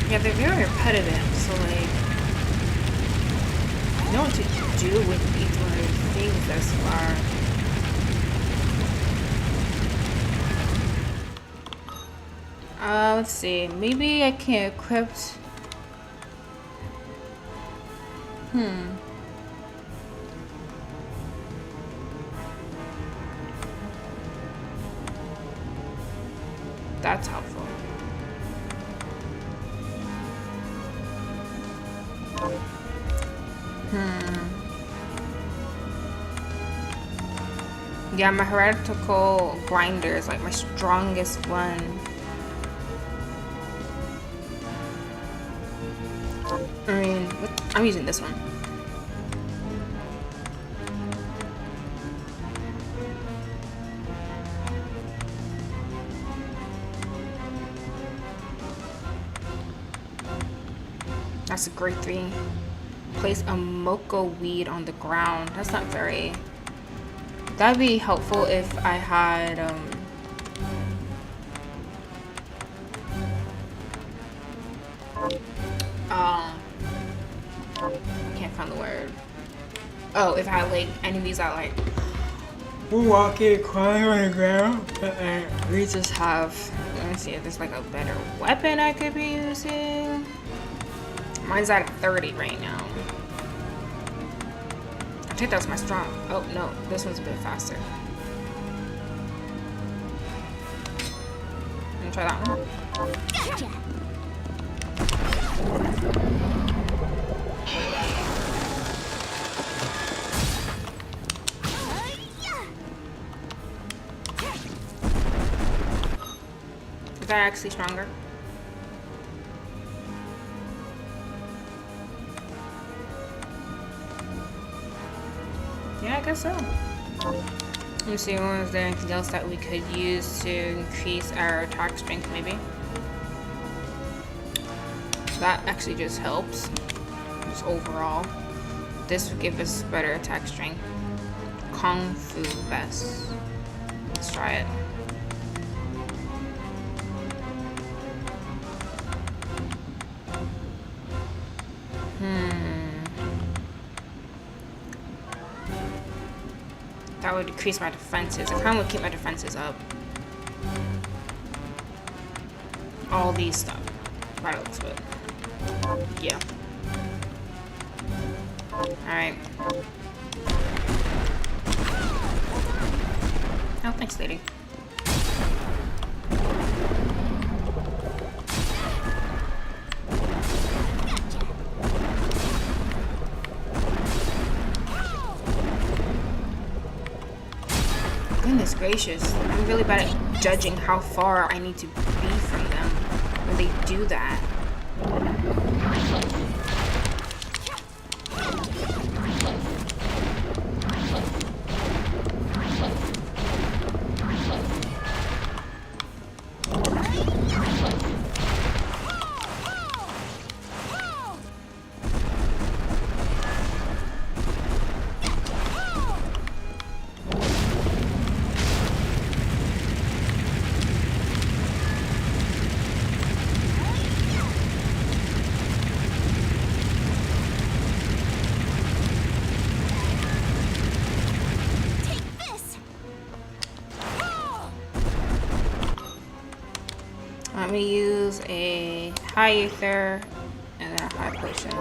Yeah, they're very repetitive, so like, I know what to do with each one of these things thus far. Let's see, maybe I can equip. That's helpful. Yeah, my heretical grinder is like my strongest one. I mean, I'm using this one. That's a great 3. Place a mocha weed on the ground. That's not very... That'd be helpful if I had, I can't find the word. Oh, if I had, like, enemies that, like, walking, crawling on the ground. We just have... Let me see if there's, like, a better weapon I could be using. Mine's at 30 right now. I think that's my strong. Oh no, this one's a bit faster. Let me try that one. Gotcha. Is that actually stronger? Yeah, I guess so. Let me see, was there anything else that we could use to increase our attack strength, maybe? That actually just helps. Just overall. This would give us better attack strength. Kung Fu Vest. Let's try it. That would decrease my defenses. I kind of want to keep my defenses up. All these stuff. That looks good. Yeah. Alright. Oh, thanks, lady. Goodness gracious. I'm really bad at judging how far I need to be from them when they do that. Let me use a high ether and then a high potion.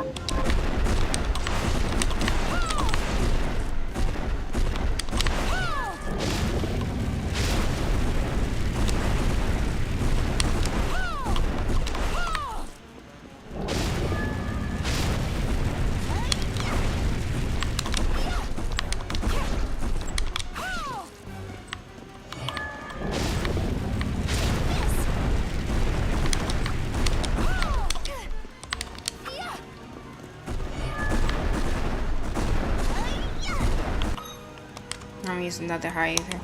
use another high ether.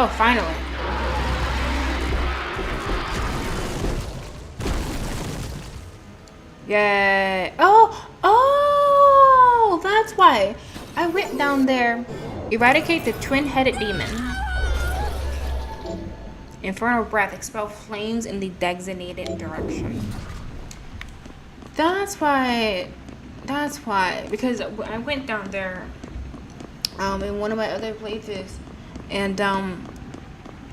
Oh, finally. Yay. Oh, that's why. I went down there. Eradicate the twin-headed demon. Infernal breath. Expel flames in the designated direction. That's why. That's why. Because I went down there in one of my other playthroughs. And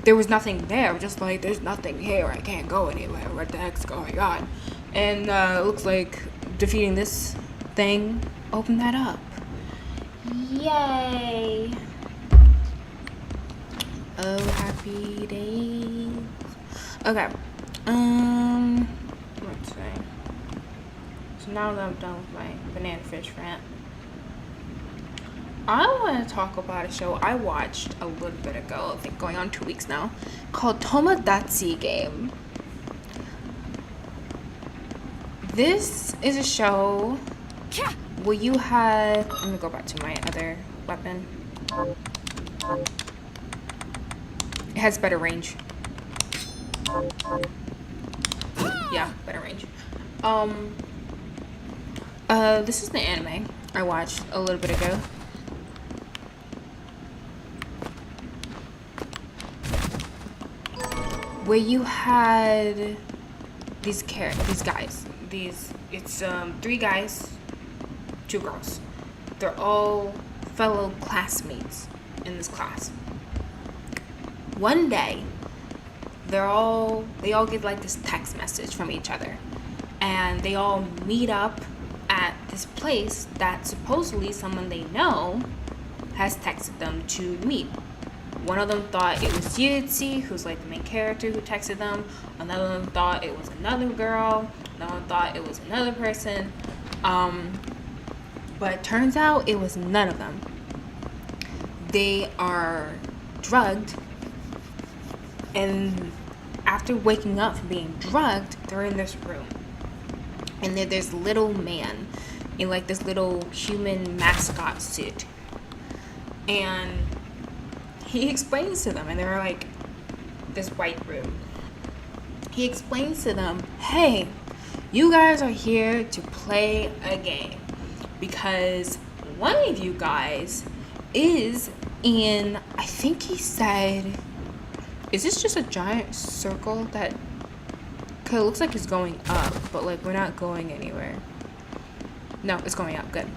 there was nothing there. I'm just like, there's nothing here. I can't go anywhere. What the heck's going on? And it looks like defeating this thing opened that up. Yay! Oh, happy days. Okay. Let's see. So now that I'm done with my banana fish rant, I want to talk about a show I watched a little bit ago, I think going on 2 weeks now, called Tomodachi Game. This is a show where you have... Let me go back to my other weapon. It has better range. Yeah, better range. This is the anime I watched a little bit ago. Where you had these guys. It's 3 guys, 2 girls. They're all fellow classmates in this class. One day, they all get like this text message from each other, and they all meet up at this place that supposedly someone they know has texted them to meet. One of them thought it was Yutsi, who's like the main character, who texted them. Another one thought it was another girl. Another one thought it was another person. But it turns out it was none of them. They are drugged, and after waking up from being drugged, they're in this room. And there's this little man in like this little human mascot suit. And he explains to them, and they're like this white room. He explains to them, hey, you guys are here to play a game because one of you guys is in, I think he said, is this just a giant circle that, cause it looks like it's going up, but like we're not going anywhere. No, it's going up, good.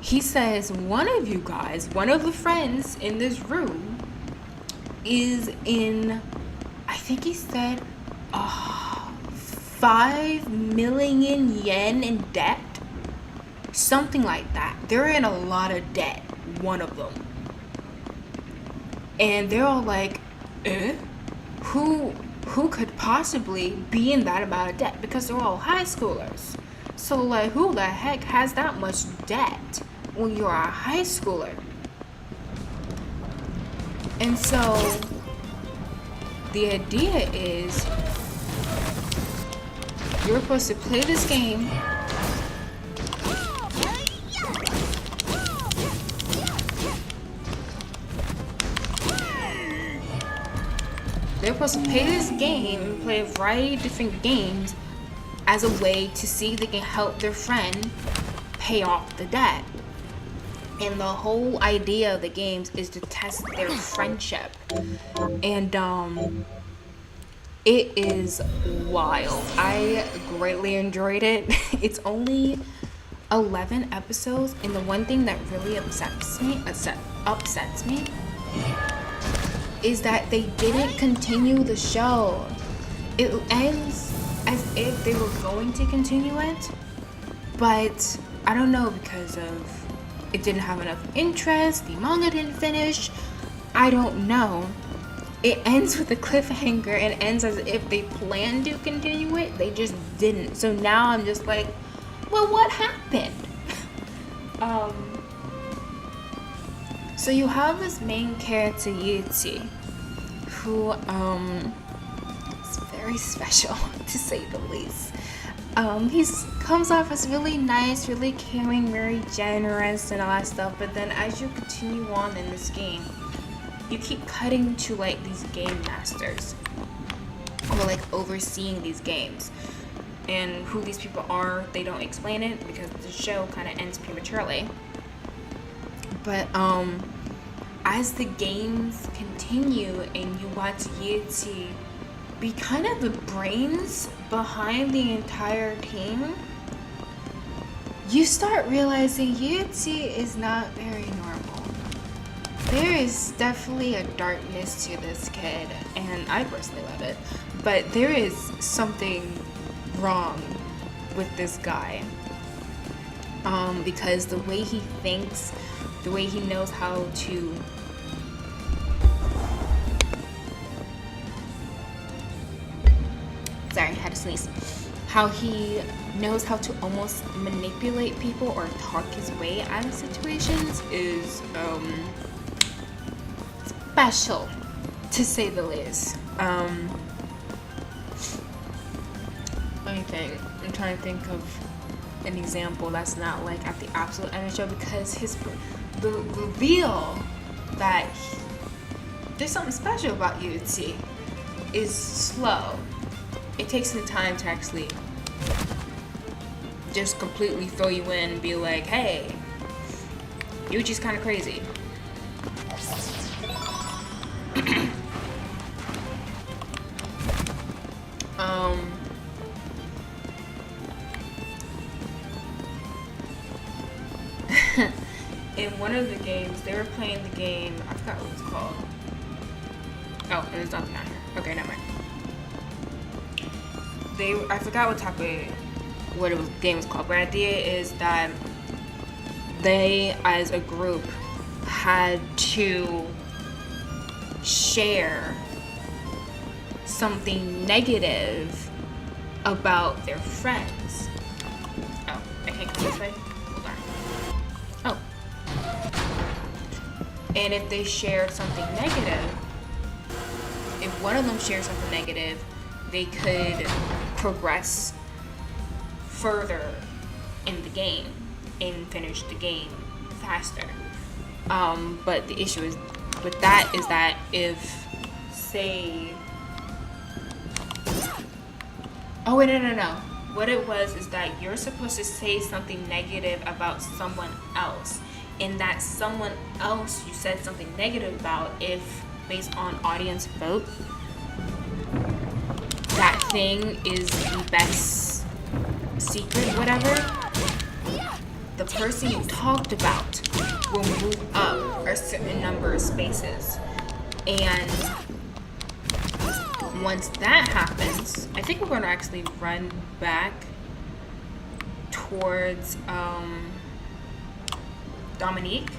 He says one of you guys, one of the friends in this room is in, I think he said 5 million yen in debt. Something like that. They're in a lot of debt, one of them. And they're all like, Who could possibly be in that amount of debt? Because they're all high schoolers. So like, who the heck has that much debt when you're a high schooler? And so the idea is you're supposed to play this game They're supposed to play this game and play a variety of different games as a way to see if they can help their friend pay off the debt. And the whole idea of the games is to test their friendship. And it is wild. I greatly enjoyed it. It's only 11 episodes, and the one thing that really upsets me is that they didn't continue the show. It ends as if they were going to continue it, but I don't know, because of it didn't have enough interest, the manga didn't finish, I don't know. It ends with a cliffhanger and ends as if they planned to continue it, they just didn't. So now I'm just like, well, what happened? So you have this main character, Yutsi, who is very special to say the least. He comes off as really nice, really caring, very generous and all that stuff, but then as you continue on in this game, you keep cutting to like these game masters who are like overseeing these games, and who these people are, they don't explain it because the show kind of ends prematurely. But as the games continue and you watch Yeti be kind of the brains behind the entire team, you start realizing Yeti is not very normal. There is definitely a darkness to this kid, and I personally love it, but there is something wrong with this guy, because the way he thinks, the way he knows how to sorry, I had to sneeze. How he knows how to almost manipulate people or talk his way out of situations is special, to say the least. Let me think. I'm trying to think of an example that's not like at the absolute end of the show, because the reveal that there's something special about Yuji is slow. It takes the time to actually just completely throw you in and be like, hey, Yuji's kind of crazy. In one of the games, they were playing the game, I forgot what it was called. Oh, there's nothing out here. Okay, never mind. I forgot what the game was called, but the idea is that they, as a group, had to share something negative about their friends. Oh, I can't go this way? Hold on. Oh. And if they shared something negative, if one of them shared something negative, they could progress further in the game and finish the game faster. But the issue is with that is that if, say, oh wait, no. What it was is that you're supposed to say something negative about someone else, and that someone else you said something negative about, if based on audience vote, that thing is the best secret, whatever, the person you talked about will move up a certain number of spaces. And once that happens, I think we're going to actually run back towards Dominique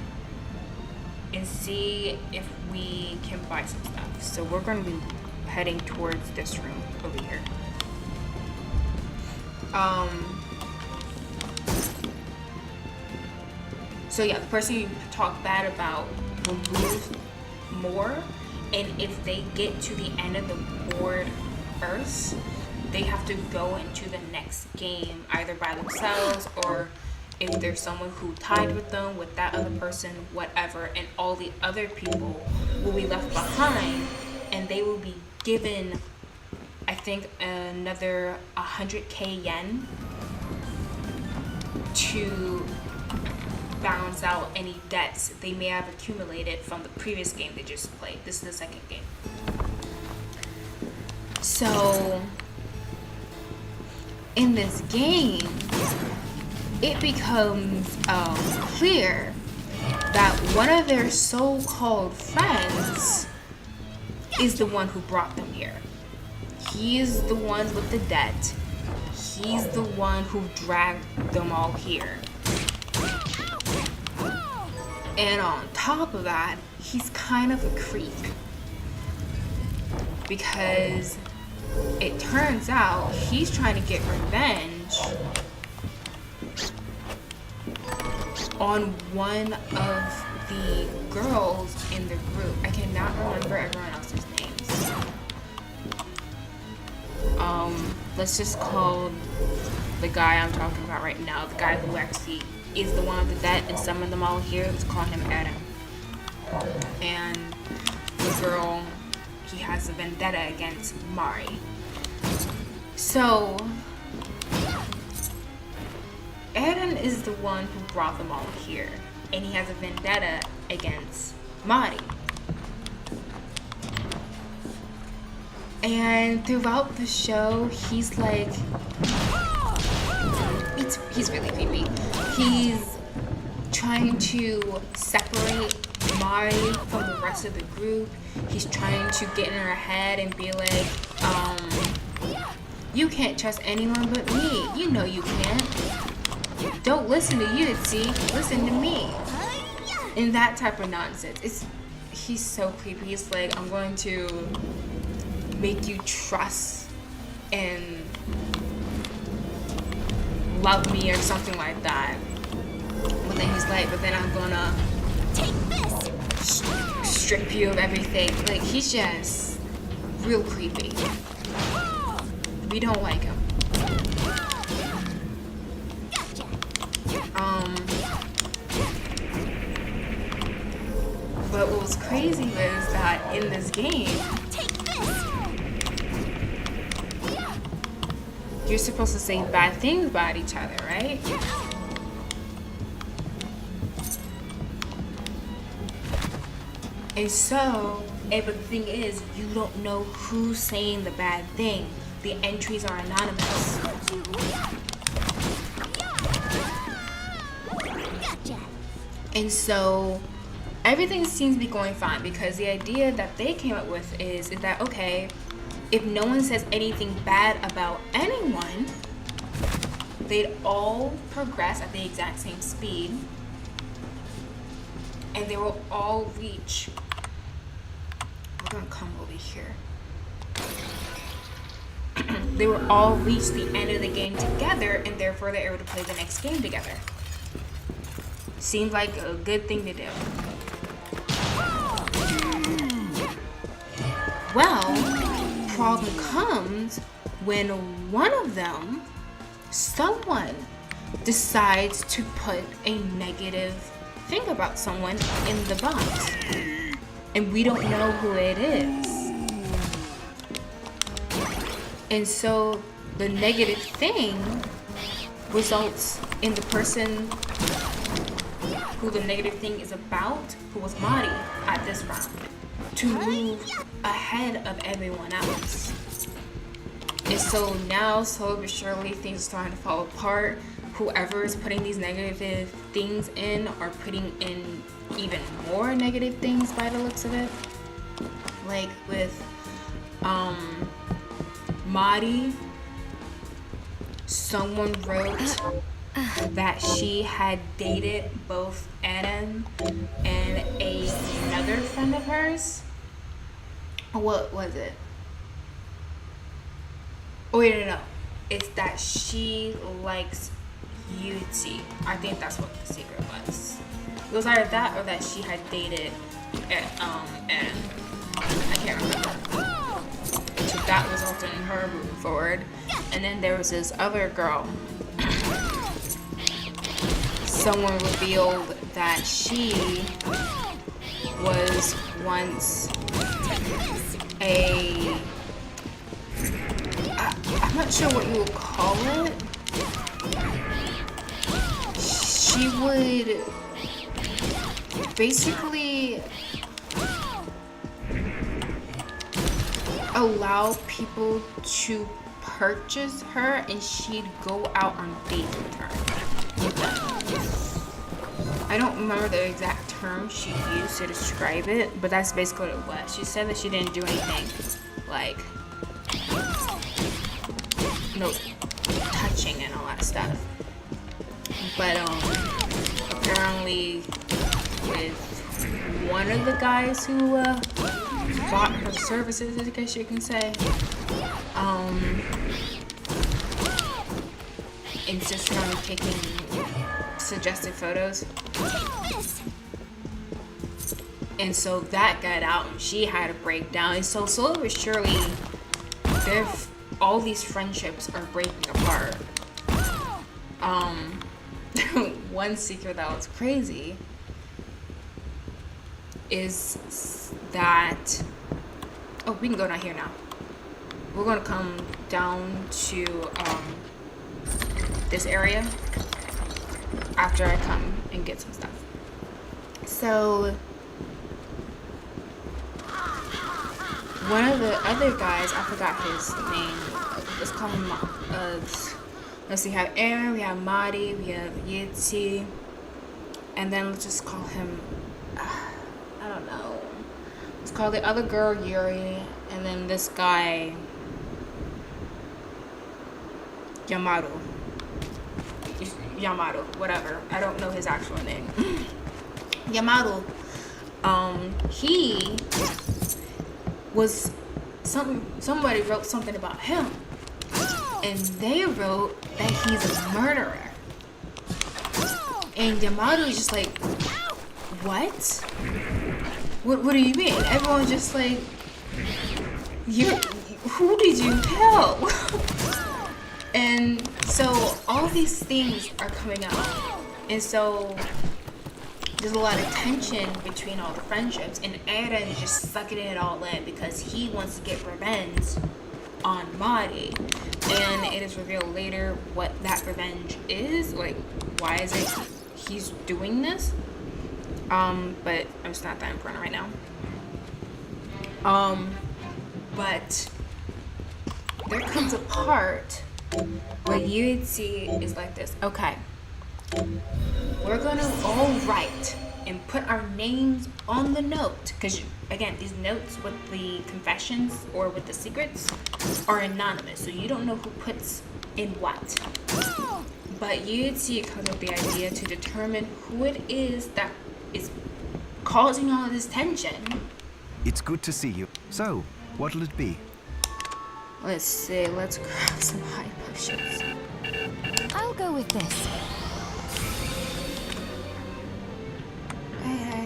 and see if we can buy some stuff. So we're going to be heading towards this room over here. So yeah, the person you talk bad about will move more, and if they get to the end of the board first, they have to go into the next game either by themselves, or if there's someone who tied with them, with that other person, whatever, and all the other people will be left behind, and they will be given, I think, another 100k yen to balance out any debts they may have accumulated from the previous game they just played. This is the second game. So in this game, it becomes clear that one of their so-called friends is the one who brought them here. He's the one with the debt. He's the one who dragged them all here. And on top of that, he's kind of a creep, because it turns out he's trying to get revenge on one of the girls in the group. I cannot remember everyone else's names. let's just call the guy I'm talking about right now, the guy who actually is the one with the debt and summoned them all here, let's call him Adam. And the girl, he has a vendetta against Mari. So Eren is the one who brought them all here, and he has a vendetta against Mari. And throughout the show, he's like, he's really creepy. He's trying to separate Mari from the rest of the group. He's trying to get in her head and be like, you can't trust anyone but me. You know you can't. Don't listen to you, see? Listen to me. And that type of nonsense. He's so creepy. He's like, I'm going to make you trust and love me or something like that. But then he's like, but then I'm gonna Take this. strip you of everything. Like, he's just real creepy. We don't like him. Gotcha. But what was crazy was that in this game, Take this. you're supposed to say bad things about each other, right? And so, but the thing is, you don't know who's saying the bad thing. The entries are anonymous. Gotcha. And so, everything seems to be going fine because the idea that they came up with is that, okay, if no one says anything bad about anyone, they'd all progress at the exact same speed and they will all reach. We're gonna come over here. They will all reach the end of the game together and therefore they're able to play the next game together. Seems like a good thing to do. Well, problem comes when one of them, someone, decides to put a negative thing about someone in the box. And we don't know who it is. And so the negative thing results in the person who the negative thing is about, who was Mari at this round, to move ahead of everyone else. And so now, slowly but surely, things are starting to fall apart. Whoever is putting these negative things in are putting in even more negative things by the looks of it. Like with Mari, someone wrote that she had dated both Eren and another friend of hers. What was it? Oh wait, no. It's that she likes Yutzi. I think that's what the secret was. It was either that or that she had dated Eren. I can't remember. So that resulted in her moving forward. And then there was this other girl. Someone revealed that she was once I'm not sure what you would call it. She would basically allow people to purchase her and she'd go out on dates with her. I don't remember the exact term she used to describe it, but that's basically what it was. She said that she didn't do anything like touching and all that stuff. But apparently with one of the guys who bought her services, I guess you can say, insisted on taking suggested photos. And so that got out and she had a breakdown. And so slowly but surely, they're all these friendships are breaking apart. One secret that was crazy is that, oh, we can go down here now. We're gonna come down to this area after I come and get some stuff. So one of the other guys, I forgot his name. Let's call him. Let's see. We have Aaron, we have Marty, we have Yitzi, and then let's just call him. I don't know. Let's call the other girl Yuri, and then this guy Yamato. Yamato, whatever. I don't know his actual name. Yamato. He was somebody wrote something about him, and they wrote that he's a murderer. And Yamato is just like, what? What do you mean? Everyone's just like, who did you kill? And so all these things are coming out, and so there's a lot of tension between all the friendships, and Eren is just sucking it all in because he wants to get revenge on Mari. And it is revealed later what that revenge is, like why is it he's doing this. But it's not that important right now. But there comes a part where Yuichi is like this. Okay, we're gonna all write and put our names on the note, because again, these notes with the confessions or with the secrets are anonymous, so you don't know who puts in what. But Yuichi comes with the idea to determine who it is that is causing all this tension. It's good to see you. So, what'll it be? Let's see, let's grab some high potions. I'll go with this. Hey.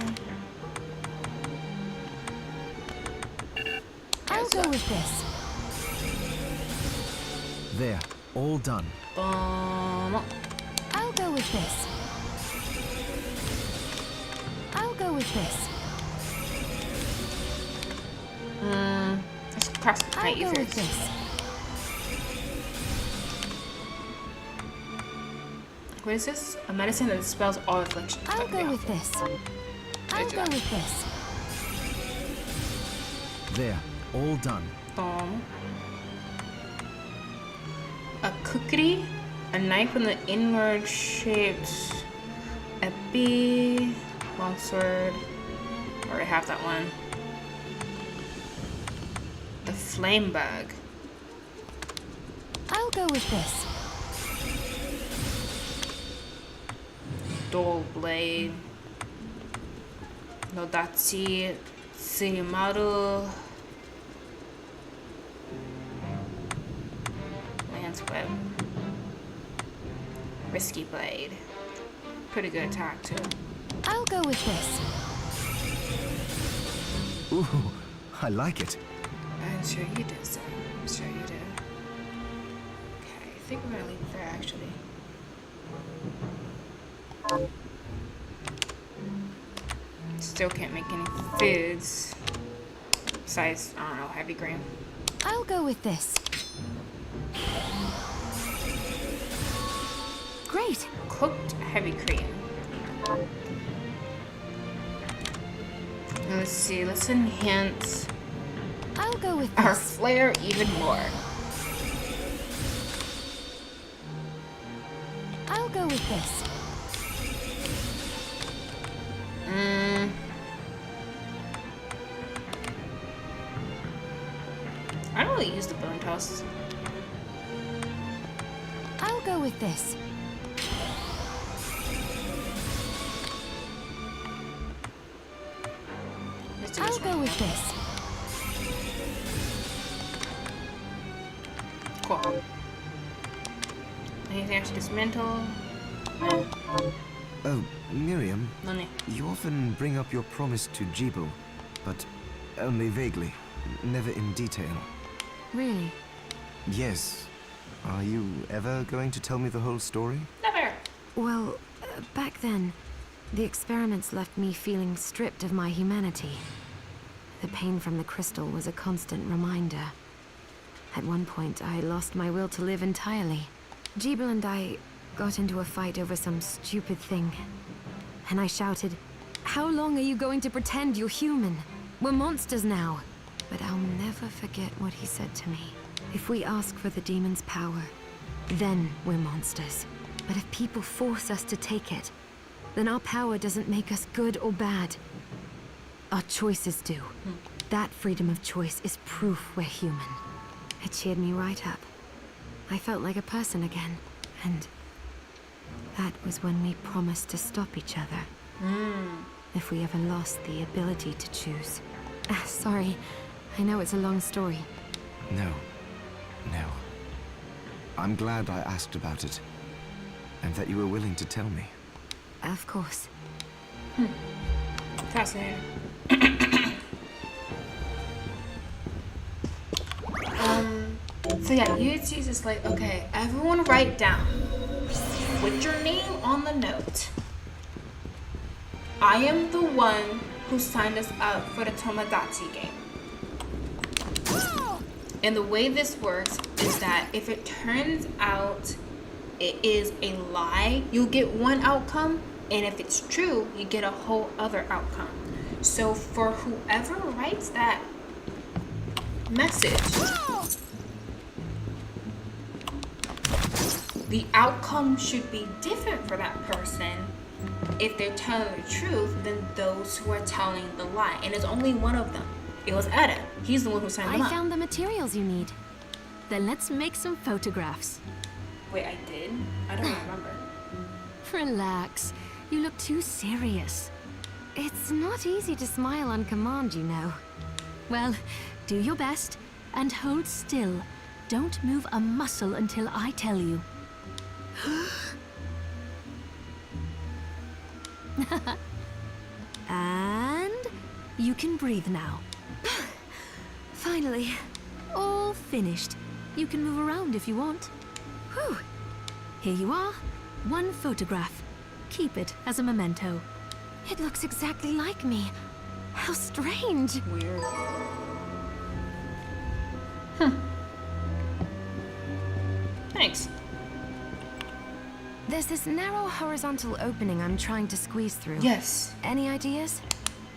I'll go with this. There, all done. I'll go with this. I'll go with this. Let's cross the I'll plate go with first. this. What is this? A medicine that dispels all afflictions. I'll go Yeah. with this. I'll go with this. There, all done. A kukri, a knife with an inward shaped epi, longsword. Already have that one. The flame bug. I'll go with this. Dual blade. Nodachi Surimaru. Lance web. Risky blade. Pretty good attack too. I'll go with this. Ooh, I like it. I'm sure you do, sir. I'm sure you do. Okay, I think we're gonna leave it there actually. Still can't make any foods. Besides, I don't know, heavy grain. I'll go with this. Great. Cooked heavy cream. Let's see, let's enhance I'll go with our this. flair even more. I'll go with this. I don't really use the bone toss. I'll go with this. Let's do I'll this go one. with this. Cool. Anything else to dismantle? Oh, Miriam, No need. you often bring up your promise to Jibo, but only vaguely, never in detail. Really? Yes. Are you ever going to tell me the whole story? Never. Well, back then, the experiments left me feeling stripped of my humanity. The pain from the crystal was a constant reminder. At one point, I lost my will to live entirely. Jeeble and I got into a fight over some stupid thing. And I shouted, "How long are you going to pretend you're human? We're monsters now." But I'll never forget what he said to me. If we ask for the demon's power, then we're monsters. But if people force us to take it, then our power doesn't make us good or bad. Our choices do. That freedom of choice is proof we're human. It cheered me right up. I felt like a person again. And that was when we promised to stop each other. If we ever lost the ability to choose. Sorry, I know it's a long story. No. No. I'm glad I asked about it. And that you were willing to tell me. Of course. Fascinating. So yeah, Yuichi's just like, okay, everyone write down with your name on the note. I am the one who signed us up for the Tomodachi game. And the way this works is that if it turns out it is a lie, you'll get one outcome, and if it's true, you get a whole other outcome. So for whoever writes that message, the outcome should be different for that person if they're telling the truth than those who are telling the lie. And there's only one of them. It was Eda. He's the one who signed them I up. found the materials you need. Then let's make some photographs. Wait, I did? I don't remember. Relax. You look too serious. It's not easy to smile on command, you know. Well, do your best and hold still. Don't move a muscle until I tell you. And you can breathe now. Finally. All finished. You can move around if you want. Whew. Here you are. One photograph. Keep it as a memento. It looks exactly like me. How strange. Weird. Thanks. There's this narrow horizontal opening I'm trying to squeeze through. Yes. Any ideas?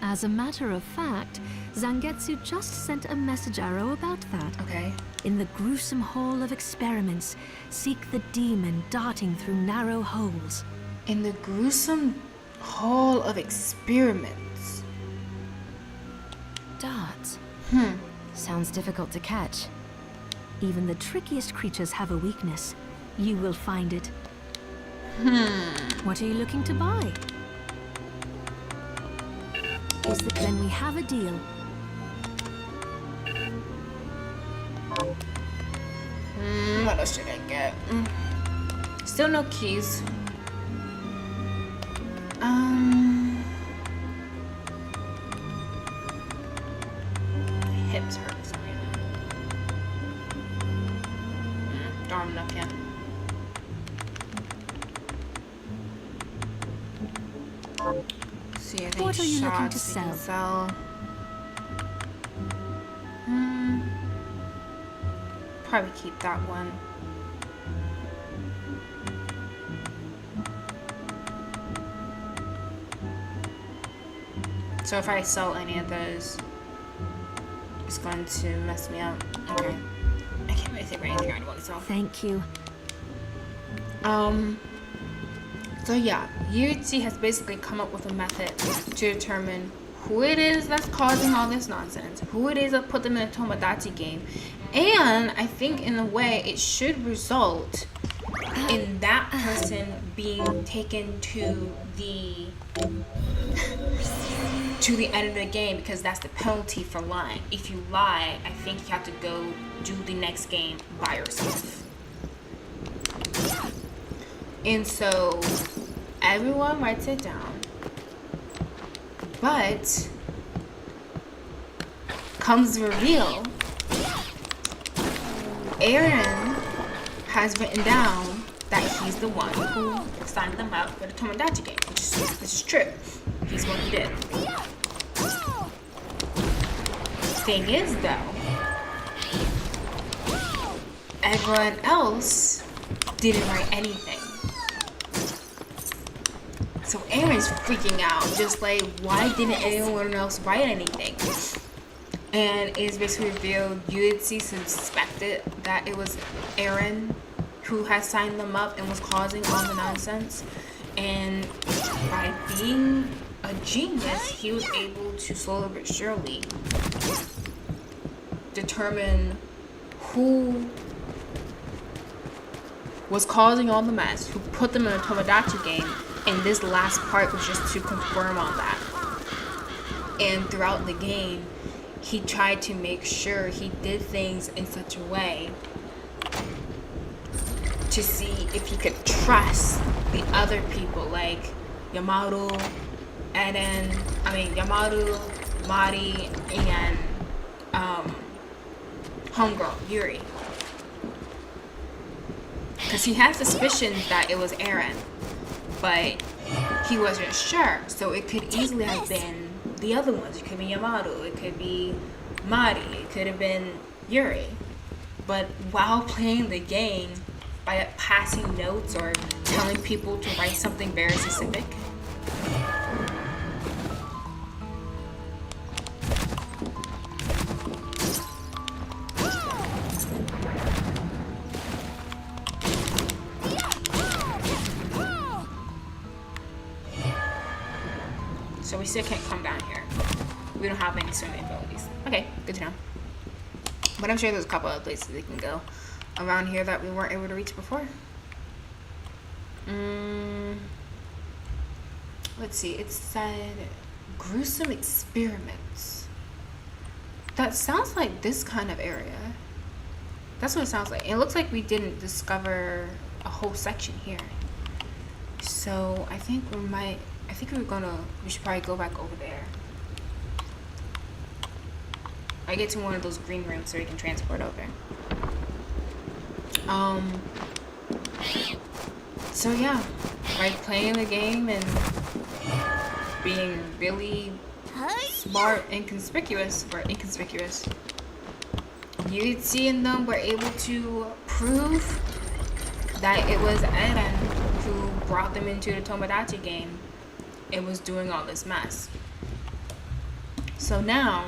As a matter of fact, Zangetsu just sent a message arrow about that. Okay. In the gruesome hall of experiments, seek the demon darting through narrow holes. In the gruesome hall of experiments. Darts? Sounds difficult to catch. Even the trickiest creatures have a weakness. You will find it. What are you looking to buy? Then we have a deal. What else should I get? Still no keys. My hips hurt for some reason. Darn enough, yeah. See, I think What are you looking to shots we can sell? Probably keep that one. So if I sell any of those, it's going to mess me up. Okay. I can't really think of anything I want to sell. Thank you. So yeah, Yuichi has basically come up with a method to determine who it is that's causing all this nonsense, who it is that put them in a Tomodachi game, and I think in a way it should result in that person being taken to the end of the game, because that's the penalty for lying. If you lie, I think you have to go do the next game by yourself. And so everyone writes it down, but comes the reveal Eren has written down that he's the one who signed them up for the Tomodachi game, which is true. He's the one who did. Thing is, though, everyone else didn't write anything. So Eren's freaking out, just like, why didn't anyone else write anything? And it's basically revealed Yuichi suspected that it was Eren who had signed them up and was causing all the nonsense. And by being a genius, he was able to slowly but surely determine who was causing all the mess, who put them in a Tomodachi game, and this last part was just to confirm on that. And throughout the game, he tried to make sure he did things in such a way to see if he could trust the other people, like Yamato, Mari, and homegirl, Yuri. Because he had suspicions that it was Eren, but he wasn't sure. So it could easily have been the other ones. It could be Yamato, it could be Mari, it could have been Yuri. But while playing the game, by passing notes or telling people to write something very specific, so we still can't come down here. We don't have any swimming abilities. Okay, good to know. But I'm sure there's a couple other places we can go around here that we weren't able to reach before. Let's see, it said gruesome experiments. That sounds like this kind of area. That's what it sounds like. It looks like we didn't discover a whole section here. So I think we should probably go back over there. I get to one of those green rooms so we can transport over. So yeah, by playing the game and being really smart and inconspicuous, Yuichi and them were able to prove that it was Eren who brought them into the Tomodachi game and was doing all this mess. So now,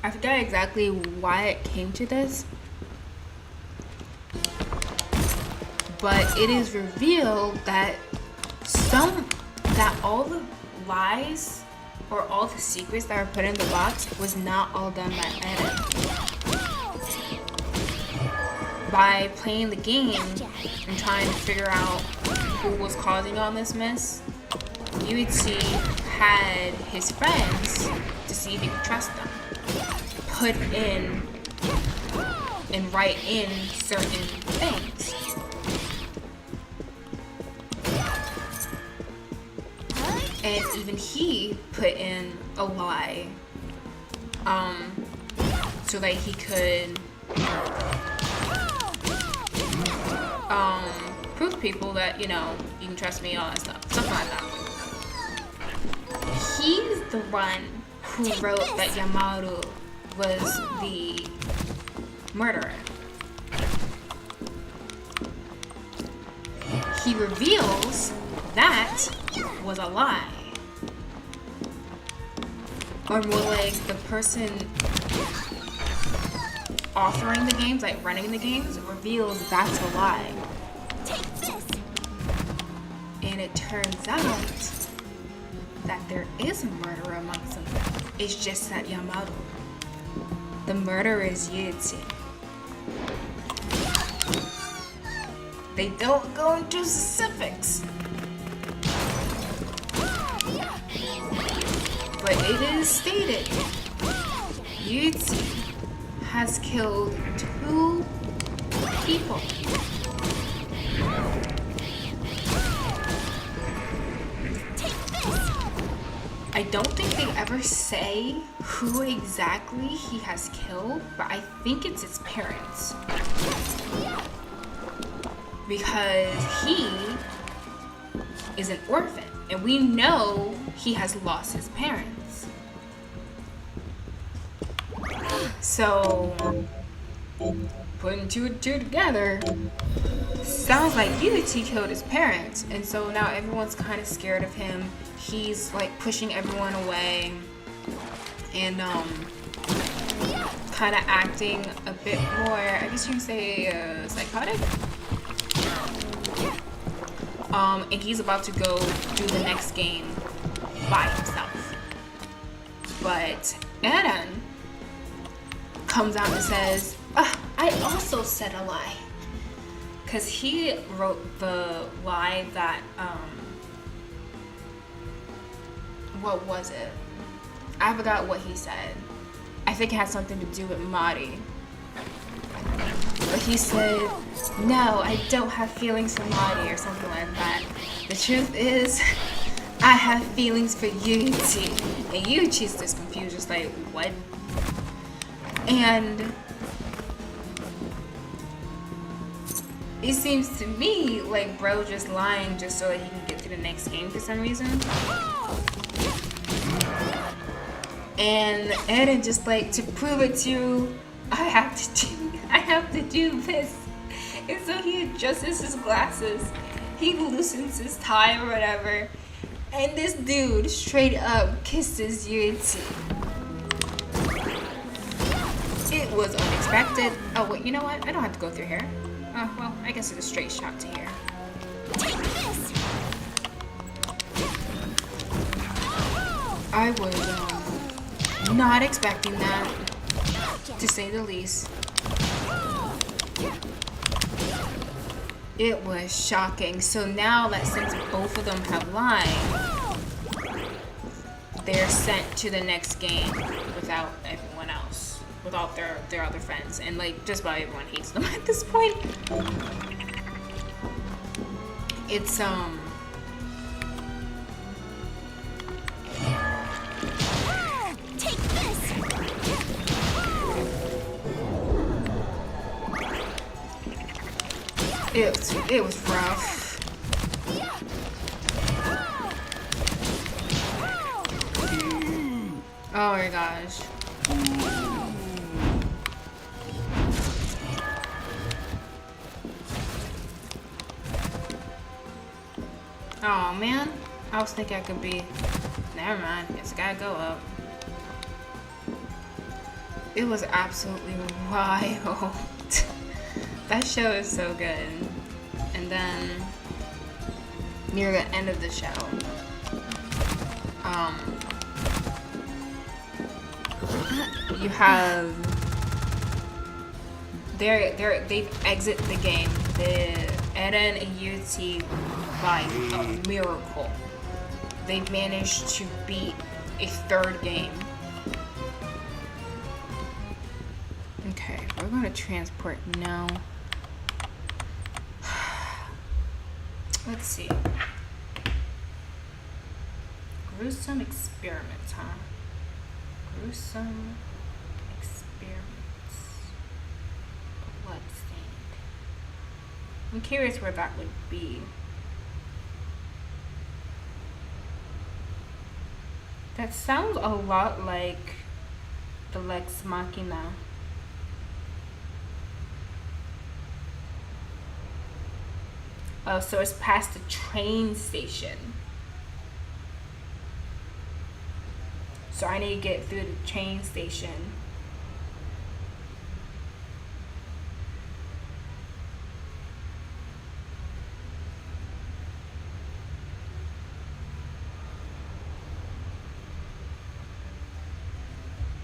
I forget exactly why it came to this, but it is revealed that all the lies or all the secrets that were put in the box was not all done by Eren. By playing the game and trying to figure out who was causing all this mess, Yuichi had his friends, to see if he could trust them, put in and write in certain things. And even he put in a lie, so that he could prove to people that, you know, you can trust me, all that stuff, something like that. He's the one who wrote that Yamato was the murderer. He reveals that was a lie. Or more like the person authoring the games, like running the games, reveals that's a lie. And it turns out that there is a murderer amongst them. It's just that Yamato. The murderer is Yuichi. They don't go into specifics, but it is stated Yuichi has killed 2 people. I don't think they ever say who exactly he has killed, but I think it's his parents. Because he is an orphan, and we know he has lost his parents. So, putting two and two together, sounds like Yuichi killed his parents, and so now everyone's kind of scared of him. He's like pushing everyone away, and kind of acting a bit more, I guess you can say, psychotic. And he's about to go do the next game by himself. But Eren comes out and says, I also said a lie. Because he wrote the lie that, what was it? I forgot what he said. I think it had something to do with Mari. But he said, no, I don't have feelings for Mari or something like that. The truth is, I have feelings for Yuichi. And Yuichi's just confused, just like, what? And it seems to me like bro just lying just so that he can get to the next game for some reason. And Eren just like, to prove it to you, I have to do this. And so he adjusts his glasses, he loosens his tie or whatever, and this dude straight up kisses Yuichi. It was unexpected. Oh wait, you know what? I don't have to go through here. Oh well, I guess it's a straight shot to here. Take this. I was not expecting that, to say the least. It was shocking. So now that since both of them have lied, they're sent to the next game without everyone else, without their other friends, and like just about everyone hates them at this point. It's Take this. it was rough. Oh my gosh. Oh man, I was thinking I could be. Never mind, guess I gotta go up. It was absolutely wild. That show is so good. And then near the end of the show, you have they exit the game. The Eren and Yuichi, by a miracle, they managed to beat a third game. Okay, we're gonna transport now. Let's see. Gruesome experiments, huh? Gruesome experiments. Bloodstained. I'm curious where that would be. That sounds a lot like the Lex Machina. Oh, so it's past the train station. So I need to get through the train station.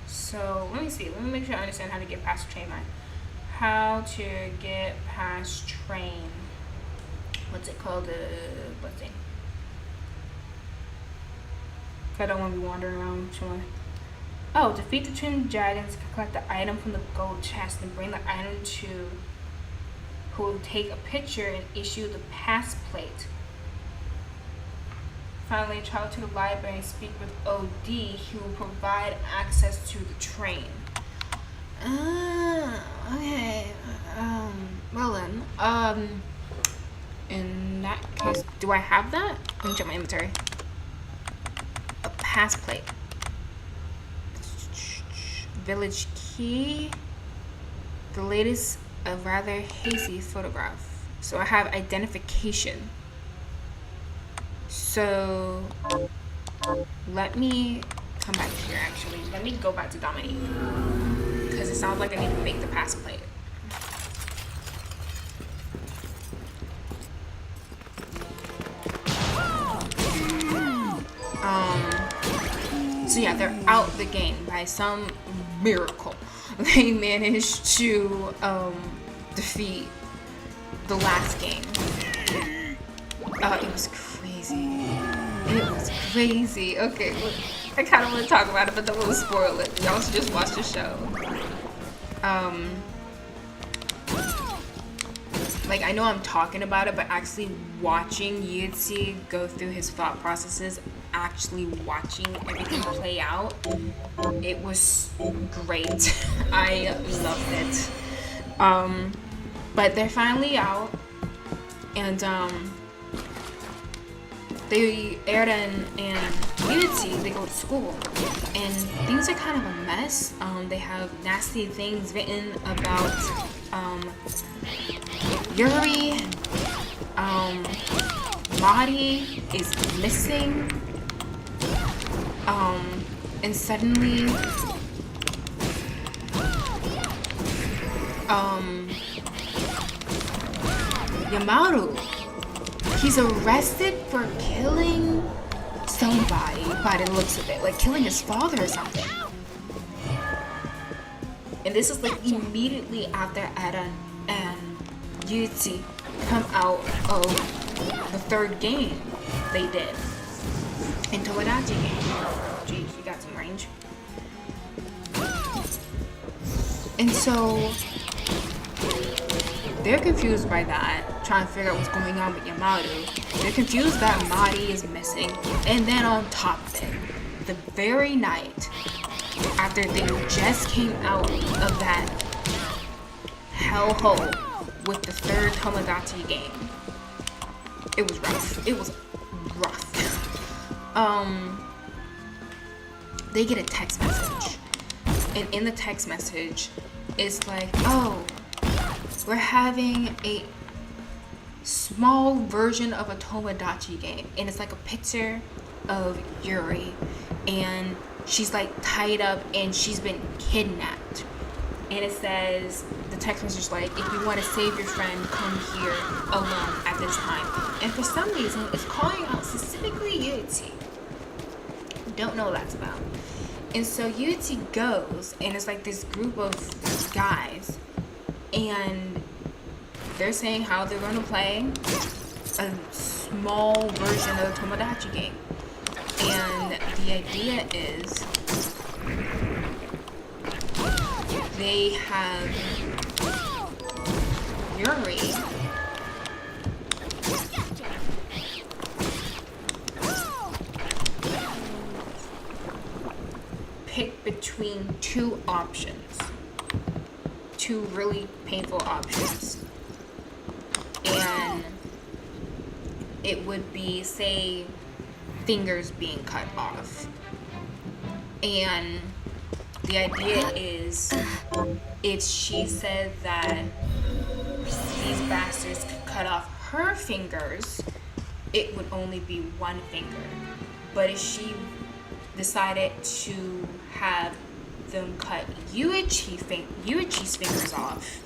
So let me see. Let me make sure I understand how to get past the train line. How to get past train. What's it called? Bloodstained. I don't want to be wandering around too much. Oh, defeat the twin dragons, collect the item from the gold chest, and bring the item to who will take a picture and issue the pass plate. finally travel to the library and speak with OD. He will provide access to the train. Okay. Well then. In that case, do I have that? Let me check my inventory. A pass plate. Village key. The latest, a rather hazy photograph. So I have identification. So let me come back here actually. Let me go back to Dominique. Because it sounds like I need to make the pass plate. So yeah, they're out the game by some miracle. They managed to defeat the last game. It was crazy. It was crazy. Okay, look, I kind of want to talk about it, but then we'll spoil it. Y'all should just watch the show. Like, I know I'm talking about it, but actually watching Yutzi go through his thought processes, actually watching everything play out, it was great. I loved it. But they're finally out, and Eren and Yutzi, they go to school, and things are kind of a mess. They have nasty things written about Yuri. Mari is missing. And suddenly Yamaru, he's arrested for killing somebody by the looks of it, like killing his father or something. And this is like immediately after Eren and Yutzi come out of the third game they did in Tomodachi game. Jeez, you got some range. And so they're confused by that, trying to figure out what's going on with Yamaru. They're confused that Mari is missing. And then on top of it, the very night after they just came out of that hellhole with the third Tomodachi game, it was rough. It was rough. They get a text message, and in the text message, it's like, oh, we're having a small version of a Tomodachi game, and it's like a picture of Yuri, and she's like tied up and she's been kidnapped. And it says, the text message is like, if you want to save your friend, come here alone at this time. And for some reason, it's calling out specifically Yutzi. Don't know what that's about. And so Yutzi goes, and it's like this group of guys, and they're saying how they're going to play a small version of the Tomodachi game. And the idea is they have Yuri pick between two options, two really painful options, and it would be, say, fingers being cut off. And the idea is, if she said that these bastards could cut off her fingers, it would only be one finger. But if she decided to have them cut Yuichi's fingers off,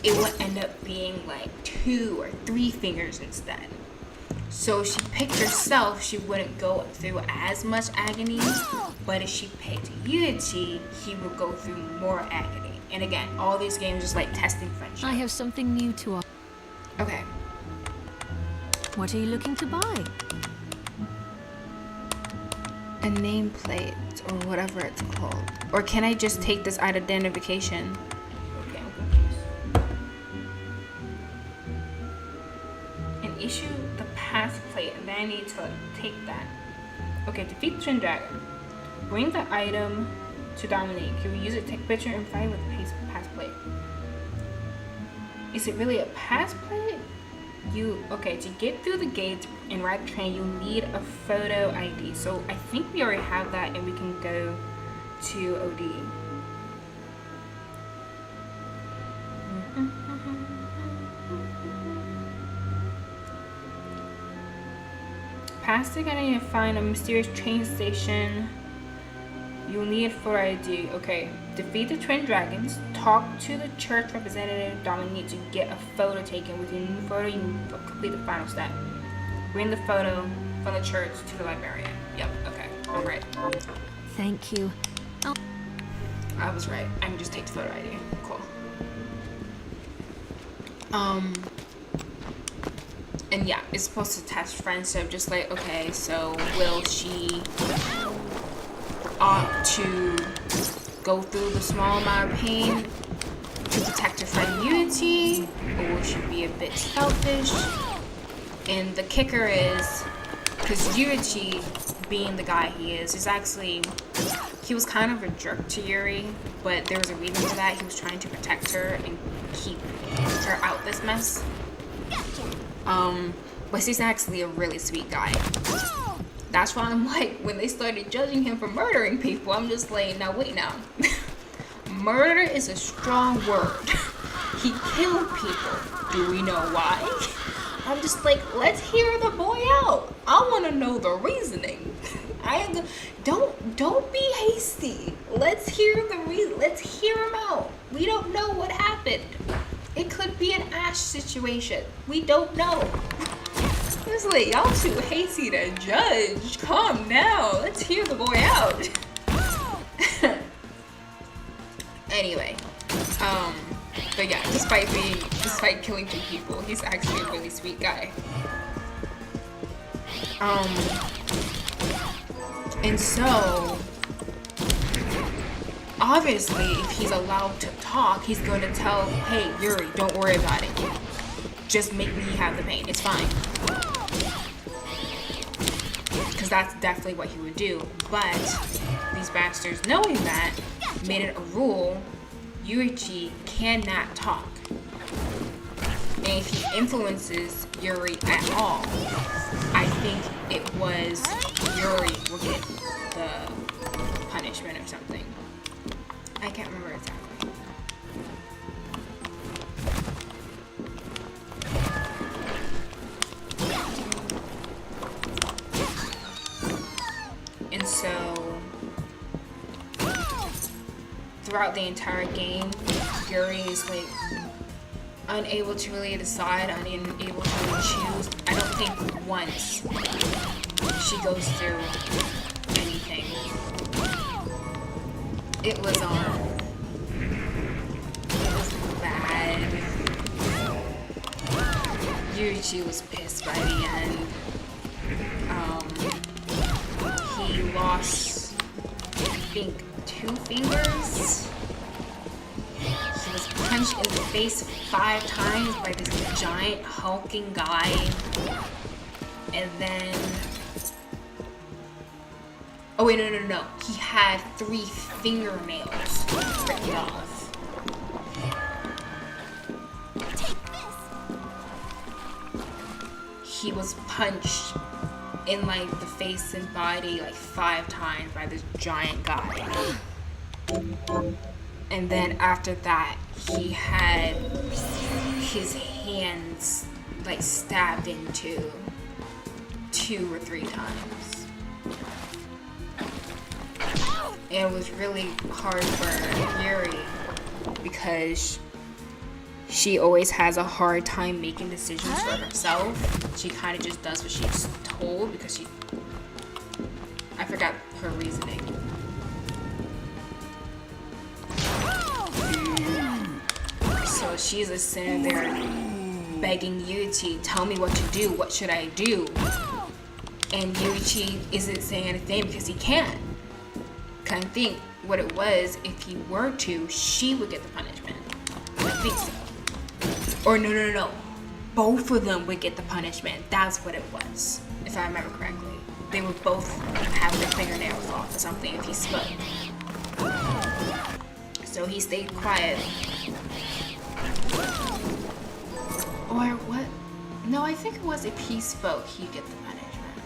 it would end up being like 2 or 3 fingers instead. So if she picked herself, she wouldn't go through as much agony, but if she picked Yuichi, he would go through more agony. And again, all these games is like testing friendship. I have something new to offer. Okay. What are you looking to buy? A nameplate, or whatever it's called. Or can I just take this identification? Okay, I'm confused. And issue the pass plate plate, and then I need to take that. Okay, defeat the Twin Dragon. Bring the item to Dominique. You will use it to take a picture and fight with the pass plate. Is it really a pass plate? Okay, to get through the gates and ride the train, you need a photo ID. So I think we already have that, and we can go to OD. Past the I need to find a mysterious train station. You'll need photo ID. Okay. Defeat the Twin Dragons. Talk to the church representative Dominique to get a photo taken. With your new photo, you complete the final step. Bring the photo from the church to the librarian. Yep, okay. I'm right. Thank you. I was right. I can just take the photo ID. Cool. And yeah, it's supposed to test friendship, just like, okay, so will she opt to go through the small amount of pain to protect her friend Unity, or will she be a bit selfish? And the kicker is, because Unity, being the guy he is actually, he was kind of a jerk to Yuri, but there was a reason for that. He was trying to protect her and keep her out this mess. But he's actually a really sweet guy. That's why I'm like, when they started judging him for murdering people, I'm just like, now wait now. Murder is a strong word. He killed people. Do we know why? I'm just like, let's hear the boy out. I want to know the reasoning. Don't be hasty. Let's hear the reason. Let's hear him out. We don't know what happened. It could be an Ash situation. We don't know. It's like, y'all too hasty to judge. Calm down. Let's hear the boy out. Anyway, but yeah, despite killing two people, he's actually a really sweet guy. And so, obviously, if he's allowed to talk, he's going to tell, hey, Yuri, don't worry about it. Just make me have the pain. It's fine. Because that's definitely what he would do. But these bastards, knowing that, made it a rule, Yuichi cannot talk. And if he influences Yuri at all, I think it was Yuri will get the punishment or something. I can't remember exactly. And so, throughout the entire game, Yuri is like unable to really decide, unable to really choose. I don't think once she goes through anything. It was bad. Yuichi was pissed by the end. He lost, I think, 2 fingers. He was punched in the face 5 times by this giant hulking guy. And then, oh wait, no. He had 3 fingernails ripped off. He was punched in like the face and body like 5 times by this giant guy. And then after that, he had his hands like stabbed into 2 or 3 times. And it was really hard for Yuri because she always has a hard time making decisions for herself. She kind of just does what she's told because I forgot her reasoning. So she's just sitting there begging Yuichi, tell me what to do, what should I do? And Yuichi isn't saying anything because he can't. I think what it was, if he were to, she would get the punishment. I think so. Or no. both of them would get the punishment. That's what it was, if I remember correctly. They would both have their fingernails off or something if he spoke. So he stayed quiet. Or what? No, I think it was if he spoke, he'd get the punishment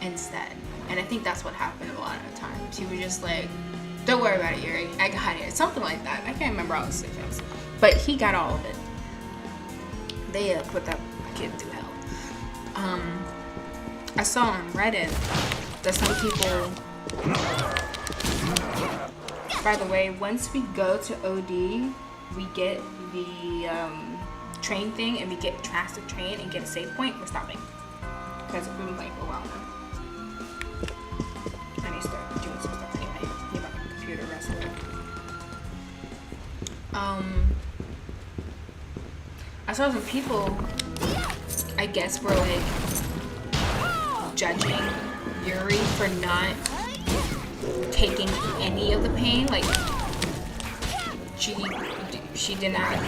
instead. And I think that's what happened a lot of the times. He was just like, don't worry about it, Yuri. I got it. Something like that. I can't remember all the specifics. But he got all of it. They put that kid through hell. I saw on Reddit that some people... By the way, once we go to OD, we get the train thing and we get tracks to train and get a save point. We're stopping. Because we've been playing for a while now. I need to start doing some stuff anyway. Need my computer wrestler. I saw some people, I guess, were like judging Yuri for not taking any of the pain. Like she did not.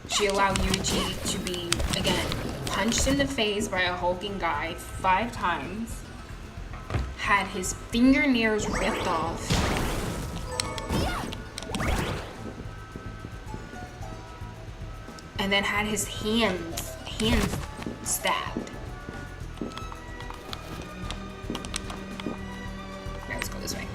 She allowed Yuichi to be again punched in the face by a hulking guy 5 times. Had his fingernails ripped off. And then had his hands stabbed. Let's go this way.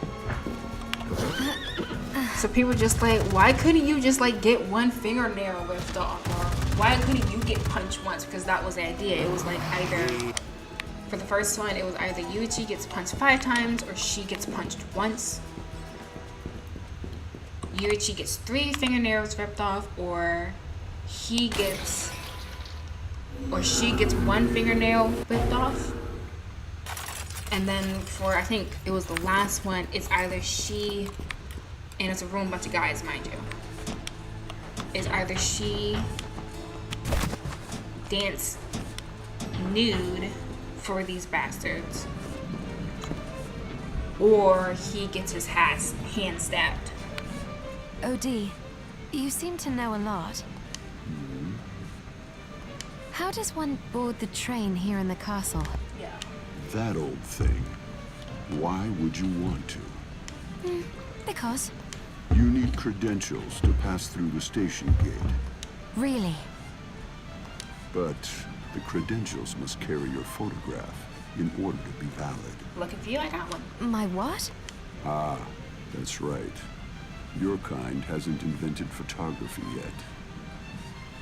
So people just like, why couldn't you just like get one fingernail ripped off? Or why couldn't you get punched once? Because that was the idea. It was like either, for the first one, it was either Yuichi gets punched 5 times or she gets punched once. Yuichi gets 3 fingernails ripped off, or he gets, or she gets 1 fingernail ripped off. And then for, I think it was the last one, it's either she, and it's a room, bunch of guys, mind you. It's either she dance nude for these bastards, or he gets his hand stabbed. OD, you seem to know a lot. How does one board the train here in the castle? Yeah. That old thing. Why would you want to? Because. You need credentials to pass through the station gate. Really? But the credentials must carry your photograph in order to be valid. Lucky for you, I got one. My what? Ah, that's right. Your kind hasn't invented photography yet.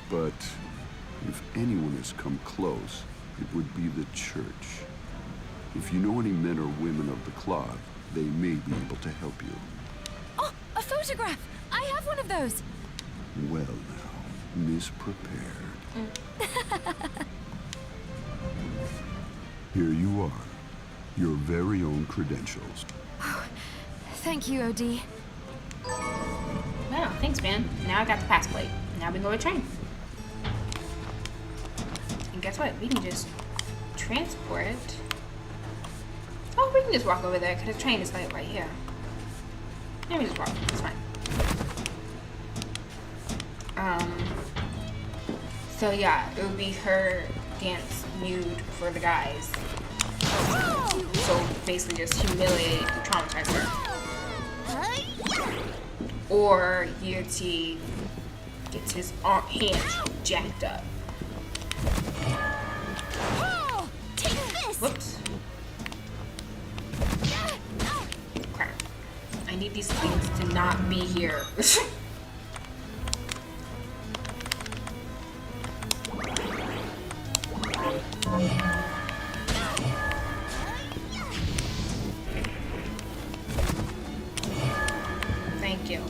But if anyone has come close, it would be the church. If you know any men or women of the cloth, they may be able to help you. Oh, a photograph! I have one of those! Well now, misprepared. Here you are. Your very own credentials. Thank you, OD. Well, thanks, man. Now I got the pass plate. Now we can go to train. And guess what? We can just transport it. Oh, we can just walk over there because the train is like right here. Yeah, we just walk. It's fine. So yeah, it would be her dance nude for the guys. So basically just humiliate and traumatize her. Or Yuichi gets his hands jacked up. Whoops. Crap. I need these things to not be here. Thank you.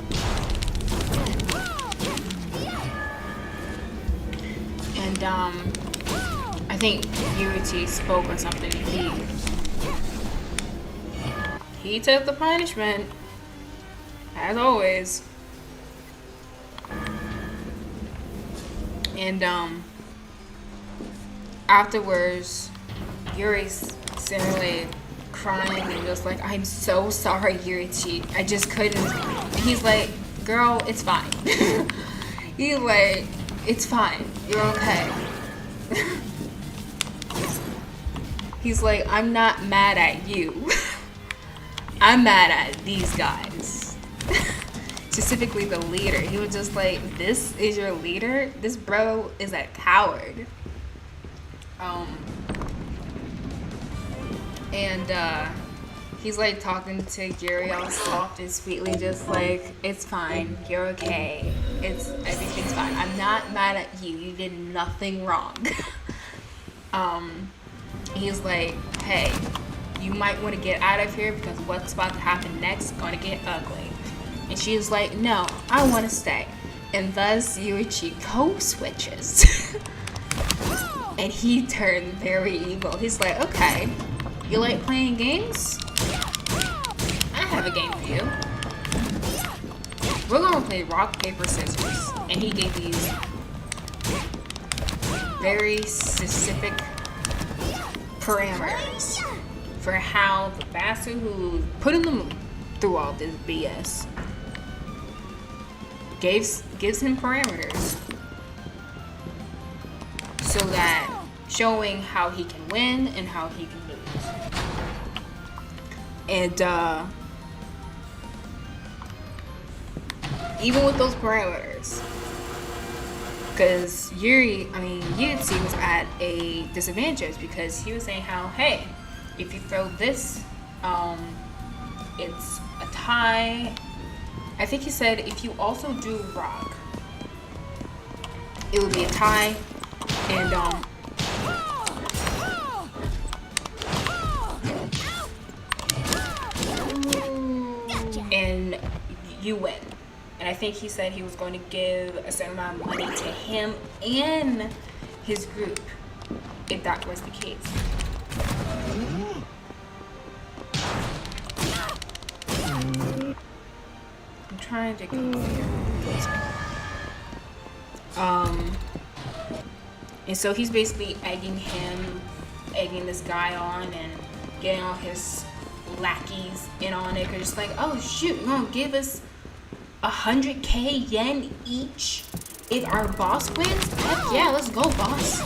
And I think Yuichi spoke or something. He took the punishment, as always. And afterwards, Yuri's similarly crying and just like, I'm so sorry, Yuichi. I just couldn't. And he's like, girl, it's fine. He's like, It's fine. You're okay. He's like, I'm not mad at you. I'm mad at these guys. Specifically the leader. He was just like, this is your leader? This bro is a coward. He's like talking to Gary all soft and sweetly, just like, it's fine, you're okay, everything's fine. I'm not mad at you. You did nothing wrong. He's like, hey, you might want to get out of here because what's about to happen next is going to get ugly. And she's like, no, I want to stay. And thus Yuichi co-switches. And he turned very evil. He's like, okay, you like playing games? I have a game for you. We're gonna play rock, paper, scissors. And he gave these very specific parameters for how the bastard who put him through all this BS gives him parameters so that showing how he can win and how he can lose. And even with those parameters, because Yuichi was at a disadvantage because he was saying how, hey, if you throw this, it's a tie. I think he said if you also do rock, it would be a tie, and you win. And I think he said he was going to give a certain amount of money to him and his group if that was the case. I'm trying to go here. And so he's basically egging this guy on and getting all his lackeys in on it. They're just like, oh shoot, you're gonna give us 100k yen each if our boss wins? Heck yeah, let's go, boss.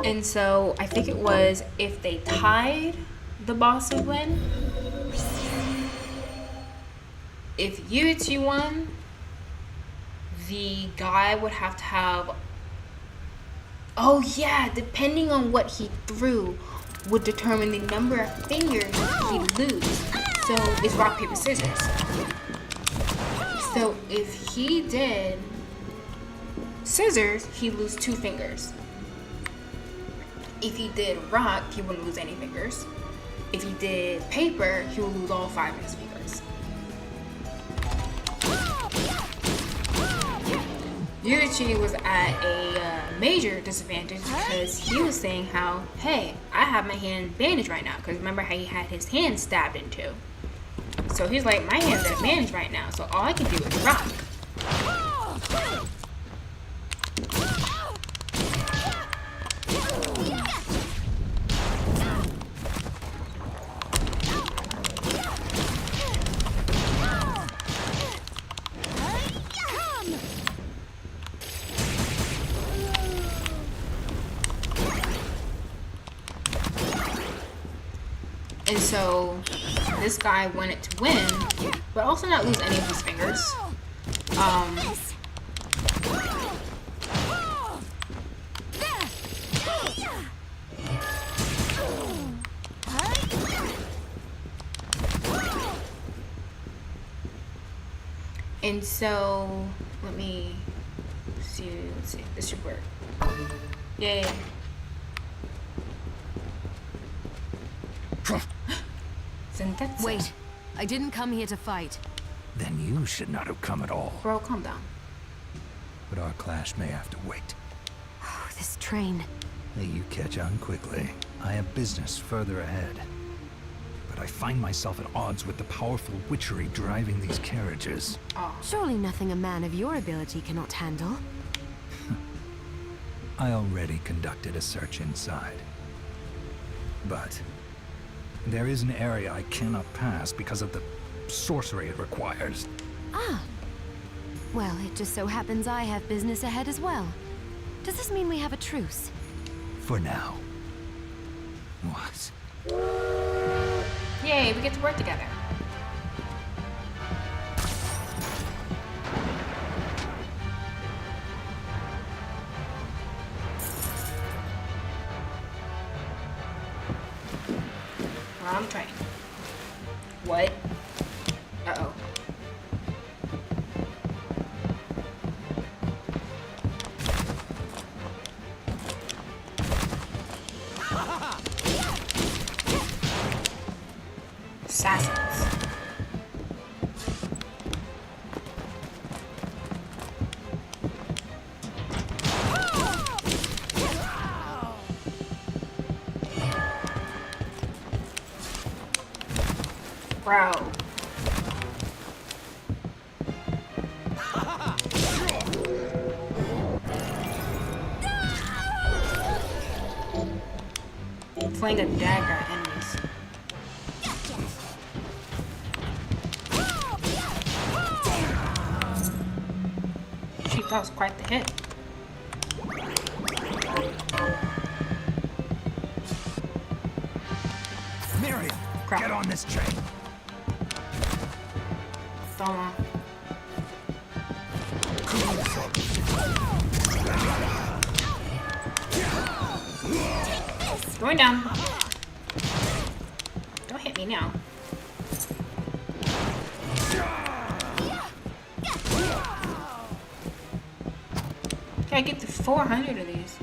And so I think it was if they tied, the boss would win. If Yuichi won, the guy would have to have, oh yeah, depending on what he threw would determine the number of fingers he'd lose. So it's rock, paper, scissors. So if he did scissors, he'd lose 2 fingers. If he did rock, he wouldn't lose any fingers. If he did paper, he would lose all 5 of his fingers. Yuichi was at a major disadvantage because he was saying how, hey, I have my hand bandaged right now. Because remember how he had his hand stabbed into. So he's like, my hand's at bandaged right now, so all I can do is rock. And so this guy wanted to win, but also not lose any of his fingers. And so let me see. Let's see. This should work. Yay. Wait, I didn't come here to fight. Then you should not have come at all. Bro, calm down. But our clash may have to wait. Oh, this train. May you catch on quickly. I have business further ahead. But I find myself at odds with the powerful witchery driving these carriages. Oh. Surely nothing a man of your ability cannot handle. I already conducted a search inside. But There is an area I cannot pass because of the sorcery it requires. Ah. Well, it just so happens I have business ahead as well. Does this mean we have a truce? For now. What? Yay, we get to work together. Wrong train. What? Uh-oh. Assassins. Bro. Fling a dagger at enemies. Shoot, that was quite the hit. Miriam, Crap. get on this train. Toma. Going down. Don't hit me now. Can I get to 400 of these?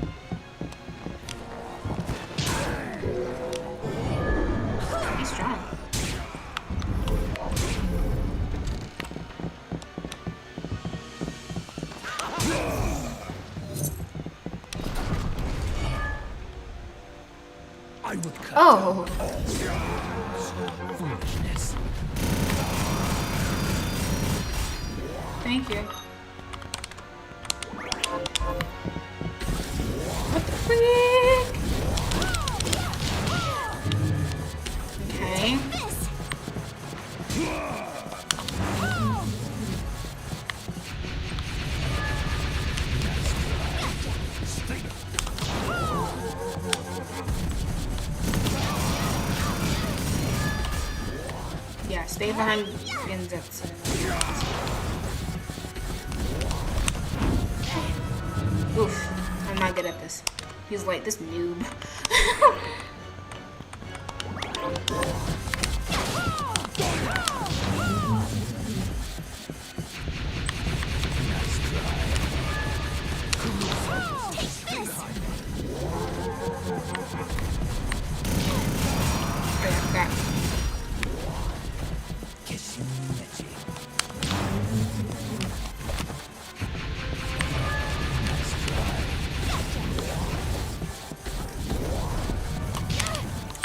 He's strong. I would cut Oh. foolishness. Thank you. What the freak? Okay. Yeah, stay behind Genzetsu. Oof, I'm not good at this. He's like this noob. Okay, I forgot.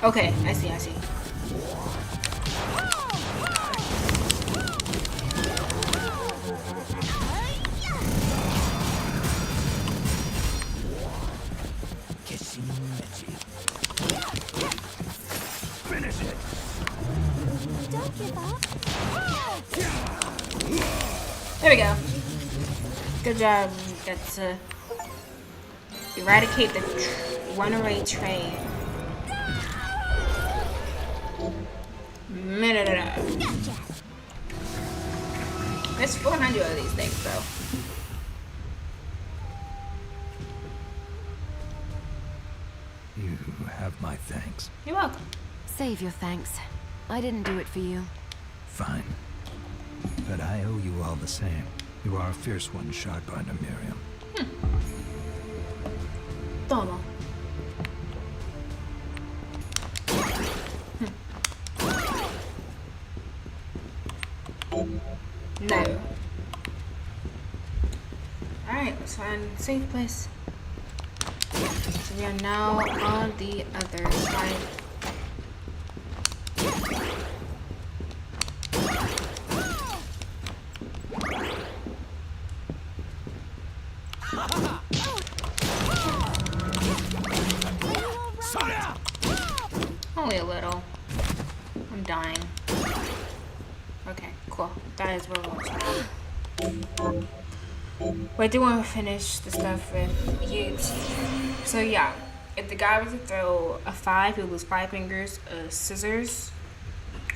Okay, I see, I see. Finish it. Don't give up. There we go. Good job. Got to eradicate the runaway train. There's 400 of these things, though. You have my thanks. You're welcome. Save your thanks. I didn't do it for you. Fine. But I owe you all the same. You are a fierce one, Shardbinder Miriam. Toma. No. Alright, let's find a safe place. So we are now on the other side. Only a little. I'm dying. Okay, cool. That is where we're going. But I do want to finish the stuff with Yeti. So yeah, if the guy was to throw a 5, he would lose 5 fingers. A scissors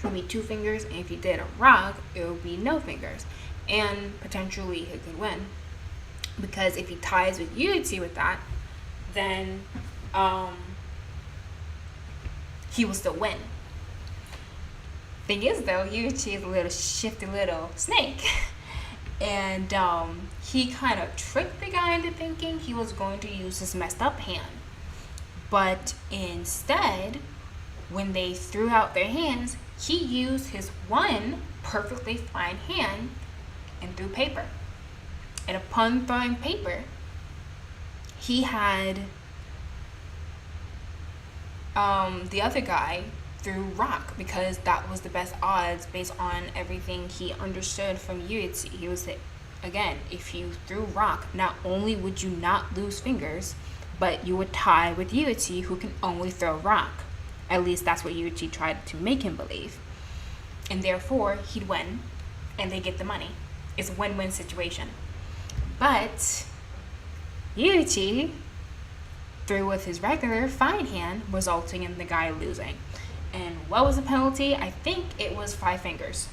would be 2 fingers, and if he did a rock, it would be no fingers. And potentially he could win. Because if he ties with Yeti with that, then he will still win. Thing is though, Yuichi is a little shifty little snake. And he kind of tricked the guy into thinking he was going to use his messed up hand. But instead, when they threw out their hands, he used his one perfectly fine hand and threw paper. And upon throwing paper, he had the other guy threw rock, because that was the best odds based on everything he understood from Yuichi. He was, again, if you threw rock, not only would you not lose fingers, but you would tie with Yuichi, who can only throw rock. At least that's what Yuichi tried to make him believe. And therefore, he'd win, and they get the money. It's a win-win situation. But Yuichi threw with his regular fine hand, resulting in the guy losing. And what was the penalty? I think it was 5 fingers.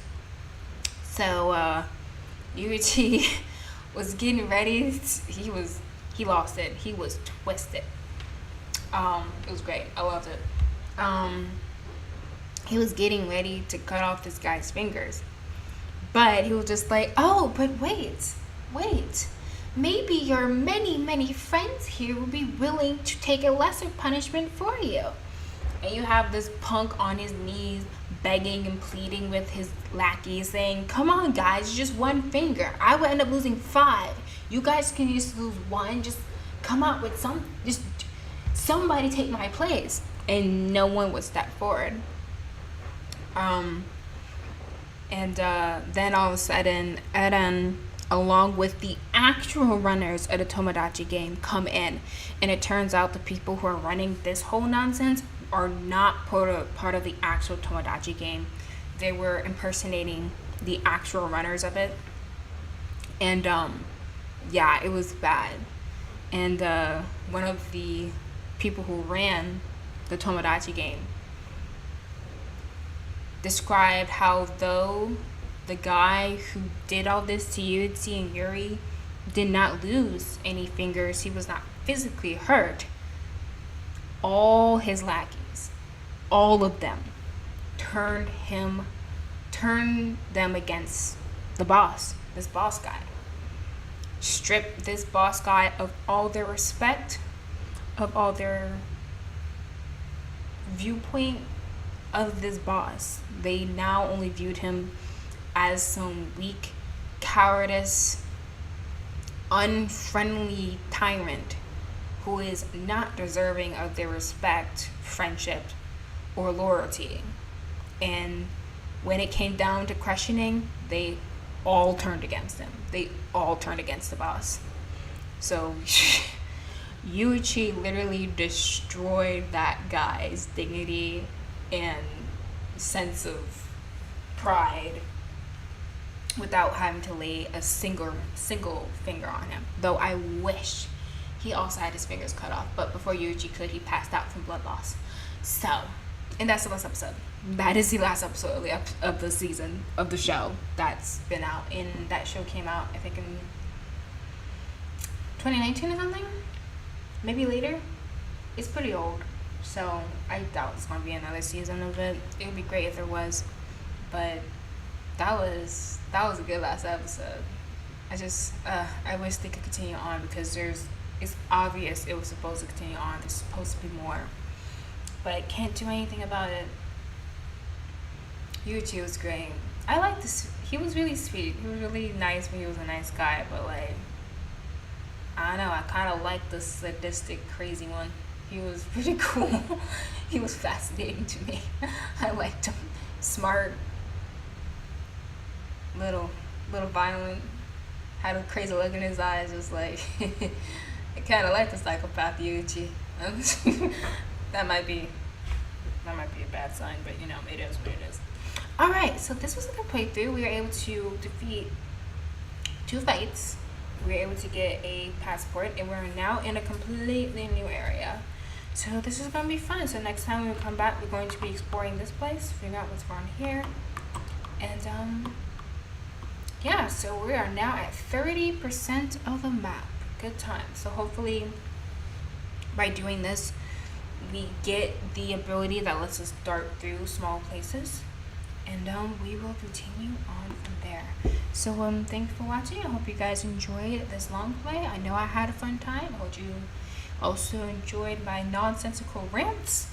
So Yuichi was getting ready. He lost it. He was twisted. It was great. I loved it. He was getting ready to cut off this guy's fingers, but he was just like, oh, but wait. Maybe your many friends here will be willing to take a lesser punishment for you. And you have this punk on his knees begging and pleading with his lackey, saying, come on guys, just 1 finger. I would end up losing 5. You guys can just lose 1. Just come up with just somebody take my place. And no one would step forward. Then all of a sudden, Eren, along with the actual runners of the Tomodachi game, come in. And it turns out the people who are running this whole nonsense are not part of the actual Tomodachi game. They were impersonating the actual runners of it. And yeah, it was bad. And one of the people who ran the Tomodachi game described how though the guy who did all this to Yuichi and Yuri did not lose any fingers, he was not physically hurt, all his lackeys, all of them, turned them against the boss, this boss guy. Stripped this boss guy of all their respect, of all their viewpoint of this boss. They now only viewed him as some weak, cowardice, unfriendly tyrant who is not deserving of their respect, friendship, or loyalty. And when it came down to questioning, they all turned against him. They all turned against the boss. So Yuichi literally destroyed that guy's dignity and sense of pride without having to lay a single finger on him. Though I wish he also had his fingers cut off, but before Yuichi could, he passed out from blood loss. So, and that's the last episode. That is the last episode of the season of the show that's been out. And that show came out, I think, in 2019 or something, maybe later. It's pretty old, so I doubt it's gonna be another season of it. It would be great if there was, but that was a good last episode. I wish they could continue on, because it's obvious it was supposed to continue on. There's supposed to be more, but I can't do anything about it. Yuichi was great. I like this. He was really sweet. He was really nice when he was a nice guy, but like, I don't know, I kind of like the sadistic, crazy one. He was pretty cool. He was fascinating to me. I liked him. Smart, little violent, had a crazy look in his eyes, just like I kind of like the psychopath Yuichi. That might be a bad bad sign, but you know, it is what it is. Alright, so this was a good playthrough. We were able to defeat 2 fights. We were able to get a passport, and we're now in a completely new area. So this is going to be fun. So next time we come back, we're going to be exploring this place, figure out what's going on here. And yeah, so we are now at 30% of the map. Good time. So hopefully by doing this, we get the ability that lets us dart through small places, and we will continue on from there. So thanks for watching. I hope you guys enjoyed this long play. I know I had a fun time. I hope you also enjoyed my nonsensical rants.